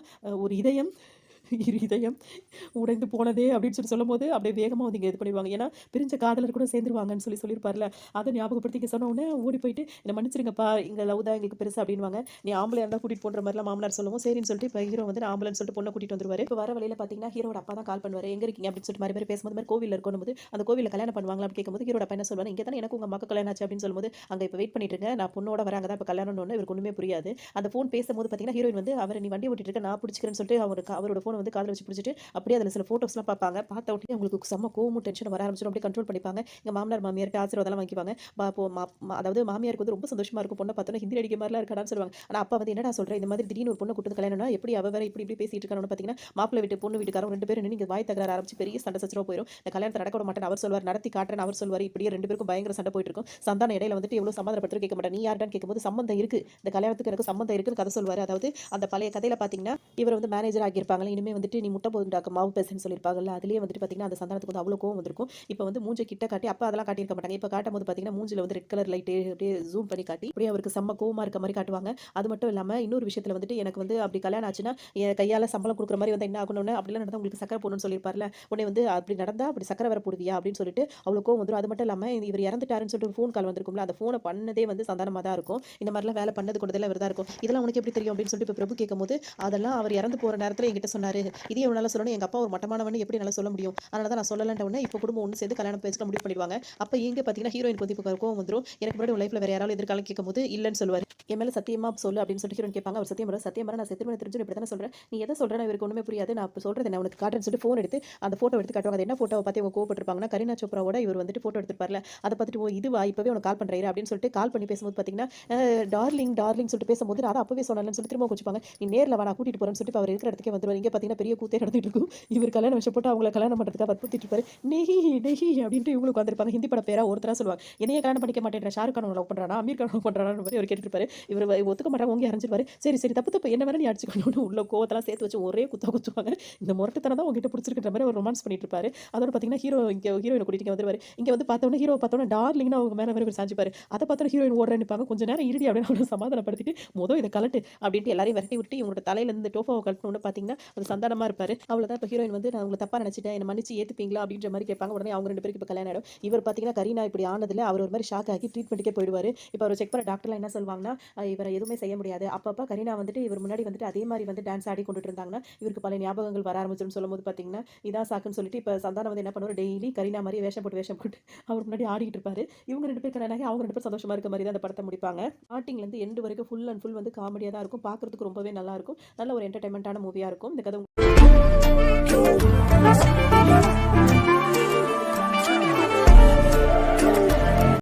ஒரு இதயம் இதயம் உடைந்து போனதே அப்படின்னு சொல்லி சொல்லும்போது, அப்படியே வேகமா வந்து இங்க இது பண்ணிருவாங்க. ஏன்னா, பிரிஞ்ச காதலர் கூட சேர்ந்துருவாங்கன்னு சொல்லியிருப்பார்ல. அத ஞாபகப்படுத்தி இங்க சொன்ன உடனே ஓடி போயிட்டு, "என்ன மன்னிச்சிடுங்கப்பா, எங்க லவ் தான் எங்களுக்கு பெருசு" அப்படின்னுவாங்க. "நீ ஆம்பளையா இருந்தா கூட்டிட்டு போன்ற மாரிலாம் மாமனார் சொல்லவும், சரின்னு சொல்லிட்டு இப்ப ஹீரோ வந்து நான் ஆம்பளைன்னு சொல்லிட்டு பொண்ண கூட்டிட்டு வந்துருவாரு. இப்ப வர வழியில பார்த்தீங்கன்னா, ஹீரோவோட அப்பா தான் கால் பண்ணுவாரு. "எங்க இருக்கீங்க?" அப்படின்னு சொல்லிட்டு மாறி மாறி பேசும்போது, "இந்த மாரி கோவில்ல இருக்கோன்னும்போது, அந்த கோவில்ல கல்யாணம் பண்ணுவாங்களா?" அப்படின்னு கேட்கும்போது, ஹீரோட அப்பா என்ன சொல்லுவாரு, "இங்க தானே எனக்கும் உங்க அம்மாவுக்கும் கல்யாணம் ஆச்சு" அப்படின்னு சொல்லும்போது, "அங்க இப்ப வெயிட் பண்ணிட்டு இருங்க. நான் பொண்ணோட வரேன். அங்க தான் இப்ப கல்யாணம்னு" இவருக்கு ஒண்ணுமே புரியாது. அந்த ஃபோன் பேசும்போது பார்த்தீங்கன்னா, ஹீரோயின் வந்து, "அவர நீ வண்டி ஓட்டிட்டு இருக்க, நான் புடிச்சுக்கிறேன்னு" சொல்லிட்டு அவரோட ஃபோன வந்து காதுல வச்சு புடிச்சுட்டு அப்படியே அதில சில ஃபோட்டோஸ்லாம் பார்ப்பாங்க. பார்த்த உடனே அவங்களுக்கு செம்ம கோவமும், டென்ஷனும் வர ஆரம்பிச்சிரும். அப்படியே கண்ட்ரோல் பண்ணிப்பாங்க. எங்க மாமனார், மாமியார்ட்ட ஆசீர்வாதம்லாம் வாங்கிக்குவாங்க. அப்போ அதாவது மாமியாருக்கு வந்து ரொம்ப சந்தோஷமா இருக்கும். பொண்ண பார்த்தோனே ஹிந்தி நடிகை மாரிலாம் இருக்காடான்னு சொல்லுவாங்க. ஆனா அப்பா வந்து என்னடா சொல்ற? இந்த மாதிரி திடீர்னு ஒரு பொண்ண கூட்டு வந்து கல்யாணம்னா எப்படி அவ வேற இப்படி இப்படி பேசிட்டு இருக்கான்னு பார்த்தீங்கன்னா, மாப்பிள்ளை வீட்டு, பொண்ணு வீட்டுக்காரங்க 2 பேரும் நின்னு இங்க வாய் தகராறு ஆரம்பிச்சு பெரிய சண்டை சச்சரவா போயிரும். இந்த கல்யாணத்த நடக்க விட மாட்டேன்னு அவர் சொல்லுவாரு. நடத்தி காட்டுறேன்னு அவர் சொல்லுவாரு. இப்படியே 2 பேருக்கும் பயங்கர சண்டை போயிட்டு இருக்கும். சந்தானம் இடையில வந்துட்டு எவ்வளோ சமாதானப்படுத்த கேட்க மாட்டார். நீ யாருடான்னு கேட்கும்போது சம்மந்தம் இருக்கு. இந்த கல்யாணத்துக்கு எனக்கு சம்மந்தம் இருக்குன்னு கதை சொல்லுவாரு. அதாவது அந்த பழைய கதையில பார்த்தீங்கன்னா, இவர் வந்து மேனேஜர் ஆகியிருப்பாங்கல்ல. இனிமே வந்துட்டு நீ முட்டை போதுண்டாக்க மாவு பேசுன்னு சொல்லியிருப்பாங்கல்ல. அதிலேயே வந்துட்டு பார்த்தீங்கன்னா, அந்த சந்தானத்துக்கு வந்து அவ்வளோ கோவம் வந்திருக்கும். இப்ப வந்து மூஞ்ச கிட்ட காட்டி அப்ப அதெல்லாம் காட்டியிருக்க மாட்டாங்க. இப்ப காட்டும்போது பார்த்தீங்கன்னா, மூஞ்சில வந்து ரெட் கலர் லைட்டு அப்படியே ஜூம் பண்ணி காட்டி, அப்படியே அவருக்கு செம்ம கோவமா இருக்க மாரி காட்டுவாங்க. அது மட்டும் இல்லாம இன்னொரு விஷயத்துல வந்துட்டு எனக்கு வந்து அப்படி கல்யாணம் ஆச்சுன்னா, என் கையால சம்பளம் குடுக்குற மாரி வந்தா என்ன ஆகணும்னு அப்படிலாம் நடந்தா உங்களுக்கு சக்கரை போடணும்னு சொல்லியிருப்பார்ல. உடனே வந்து அப்படி நடந்தா அப்படி சக்கரை வேற போடுவியா? அப்படின்னு சொல்லிட்டு அவ்வளோ கோவம் வந்துரும். அது மட்டும் இல்லாம இவர் இறந்துட்டாருன்னு சொல்லிட்டு ஒரு ஃபோன் கால் வந்திருக்கும்ல. அந்த ஃபோன பண்ணதே வந்து சந்தானமா தான் இருக்கும். இந்த மாரிலாம் வேலை பண்ணது கொண்டதெல்லாம் இவர் தான் இருக்கும். இதெல்லாம் உனக்கு எப்படி தெரியும்? அப்படின்னு சொல்லிட்டு இப்ப பிரபு கேட்கும்போது, அதெல்லாம் அவர் இறந்து போற நேரத்துல என்கிட்ட சொன்னாரு. இதையும் இவனால சொல்லணும். எங்க அப்பா ஒரு மட்டமானவன்னு எப்படி என்னால சொல்ல முடியும்? அதனால தான் நான் சொல்லலன்ட்ட உடனே இப்போ குடும்பம் ஒண்ணு சேர்ந்து கல்யாணம் பேசிக்கலாம் முடிவு பண்ணிடுவாங்க. அப்ப இங்க பார்த்தீங்கன்னா, ஹீரோயினுக்கு வந்து இப்போ கோவம் வந்துரும். எனக்கு முன்னாடி உன் லைஃப்ல வேற யாராவது எதிர்காலம் கேட்கும்போது, இல்லன்னு சொல்லுவாரு. என் மேல சத்தியமா சொல்லு அப்படின்னு சொல்லிட்டு ஹீரோயின் கேட்பாங்க. அவர் சத்தியம் பண்ணுவாரு. சத்தியம் பண்ண நான் செத்துருவேன் தெரிஞ்சும் இப்படி தானே சொல்றேன். நீ எத சொல்றேன்னு இவருக்கு ஒண்ணுமே புரியாது. நான் இப்ப சொல்றது என்ன உனக்கு காட்டுறேன்னு சொல்லிட்டு ஃபோன் எடுத்து அந்த ஃபோட்டோ எடுத்து காட்டுவாங்க. அது என்ன ஃபோட்டோவ பார்த்து இவங்க கோவப்பட்டுருப்பாங்கன்னா, கரீனா சோப்ராவோட இவர் வந்துட்டு ஃபோட்டோ எடுத்திருப்பார்ல. அத பார்த்துட்டு ஓ இதுவா இப்பவே உனக்கு கால் பண்றேன் இரு அப்படின்னு சொல்லிட்டு கால் பண்ணி பேசும்போது பார்த்தீங்கன்னா, டார்லிங் டார்லிங் சொல்லிட்டு பேசும்போது நான் அப்பவே சொன்னேன்னு சொல்லி திரும்ப கோச்சுப்பாங்க. நீ நேர்ல வா நான் கூட்டிட்டு போறேன்னு சொல்லிட்டு அவர் இருக்கிற இடத்துக்கே வந்துருவாரு. இங்க பார்த்தீங்கன்னா பெரிய கூத்தே நடந்துட்டு இருக்கும். இவர் கல்யாணம் விஷயம் போட்டு அவங்கள கல்யாணம் பண்றதுக்காக வற்புறுத்திட்டு இருப்பாரு. நெஹி நெஹி அப்படின்ட்டு இவங்களுக்கு வந்திருப்பாங்க. ஹிந்தி பட பேரா ஒருத்தரா சொல்லுவாங்க. என்னைய கல்யாணம் பண்ணிக்க மாட்டேன்ற ஷாருக் கான் லவ் பண்றானா? அமீர் கான் லவ் பண்றானான்னு மாதிரி அவர் கேட்டுட்டு இருப்பாரு. இவர் ஒத்துக்க மாட்டாங்க ஓங்கி அரைஞ்சிருவாரு. சரி சரி தப்பு தப்பு என்ன வேணா நீ அடிச்சுக்கணும்னு உள்ள கோவத்தெல்லாம் சேர்த்து வச்சு ஒரே குத்தா குத்துவாங்க. இந்த முரட்டுத்தனம் தான் உங்ககிட்ட பிடிச்சிருக்குன்ற மாதிரி அவர் ரொமான்ஸ் பண்ணிட்டு இருப்பாரு. அதோட பார்த்தீங்கன்னா ஹீரோயினை கூட்டிட்டு இங்க வந்துருவாரு. இங்க வந்து பார்த்தோன்னே ஹீரோ பார்த்தோன்னே டார்லிங்னு அவங்க மேல வேற இவர் சாஞ்சிப்பாரு. அத பார்த்தோன்னே ஹீரோயின் ஓடுறேன்னு நிப்பாங்க. கொஞ்ச நேரம் இருடி அப்படின்னு அவள சமாதானப்படுத்திட்டு இத கழட்டு அப்படின்ட்டு எல்லாரையும் விரட்டி விட்டு இவங்களோட தலையில இருந்து டோஃபாவை கழட்டணும்னு பார்த்தீங்கன்னா, அது சந்தானமா இருப்பாரு. அவ்வளோதான் இப்ப ஹீரோயின் வந்து நான் உங்கள தப்பா நினைச்சுட்டேன். என்ன மன்னிச்சு ஏத்துப்பீங்களா? அப்படின்ற மாரி கேட்பாங்க. உடனே அவங்க 2 பேருக்கு இப்ப கல்யாணம் ஆயிடும். இவர் பார்த்தீங்கன்னா, கரீனா இப்படி ஆனதுல அவர் ஒரு மாரி ஷாக் ஆகி ட்ரீட்மெண்ட்டுக்கே போயிடுவாரு. இப்ப அவர செக் பண்ண டாக்டர்லாம் என்ன சொல்வாங்கன்னா, இவர எதுவுமே செய்ய முடியாது. அப்பப்ப கரீனா வந்துட்டு இவர் முன்னாடி வந்துட்டு அதே மாரி வந்து டான்ஸ் ஆடி கொண்டுட்டு இருந்தாங்கன்னா, இவருக்கு பல ஞாபகங்கள் வர ஆரம்பிச்சுரும்னு சொல்லும்போது பார்த்தீங்கன்னா, இதான் சாக்குன்னு சொல்லிட்டு இப்ப சந்தானம் வந்து என்ன பண்ணுவாரு, டெய்லி கரீனா மாரி வேஷம் போட்டு அவர் முன்னாடி ஆடிக்கிட்டு இருப்பாரு. இவங்க 2 பேரும் கல்யாணம் ஆகி அவங்க 2 பேரும் சந்தோஷமா இருக்க மாரி தான் அந்த படத்த முடிப்பாங்க. ஸ்டார்ட்டிங்லேருந்து எண்ட் வரைக்கும் ஃபுல் அண்ட் ஃபுல் வந்து காமெடியா தான் இருக்கும். பார்க்கறதுக்கு ரொம்பவே நல்லாருக்கும். நல்ல ஒரு என்டர்டெயின்மென்ட்டான மூவியா இருக்கும். இந்த கதை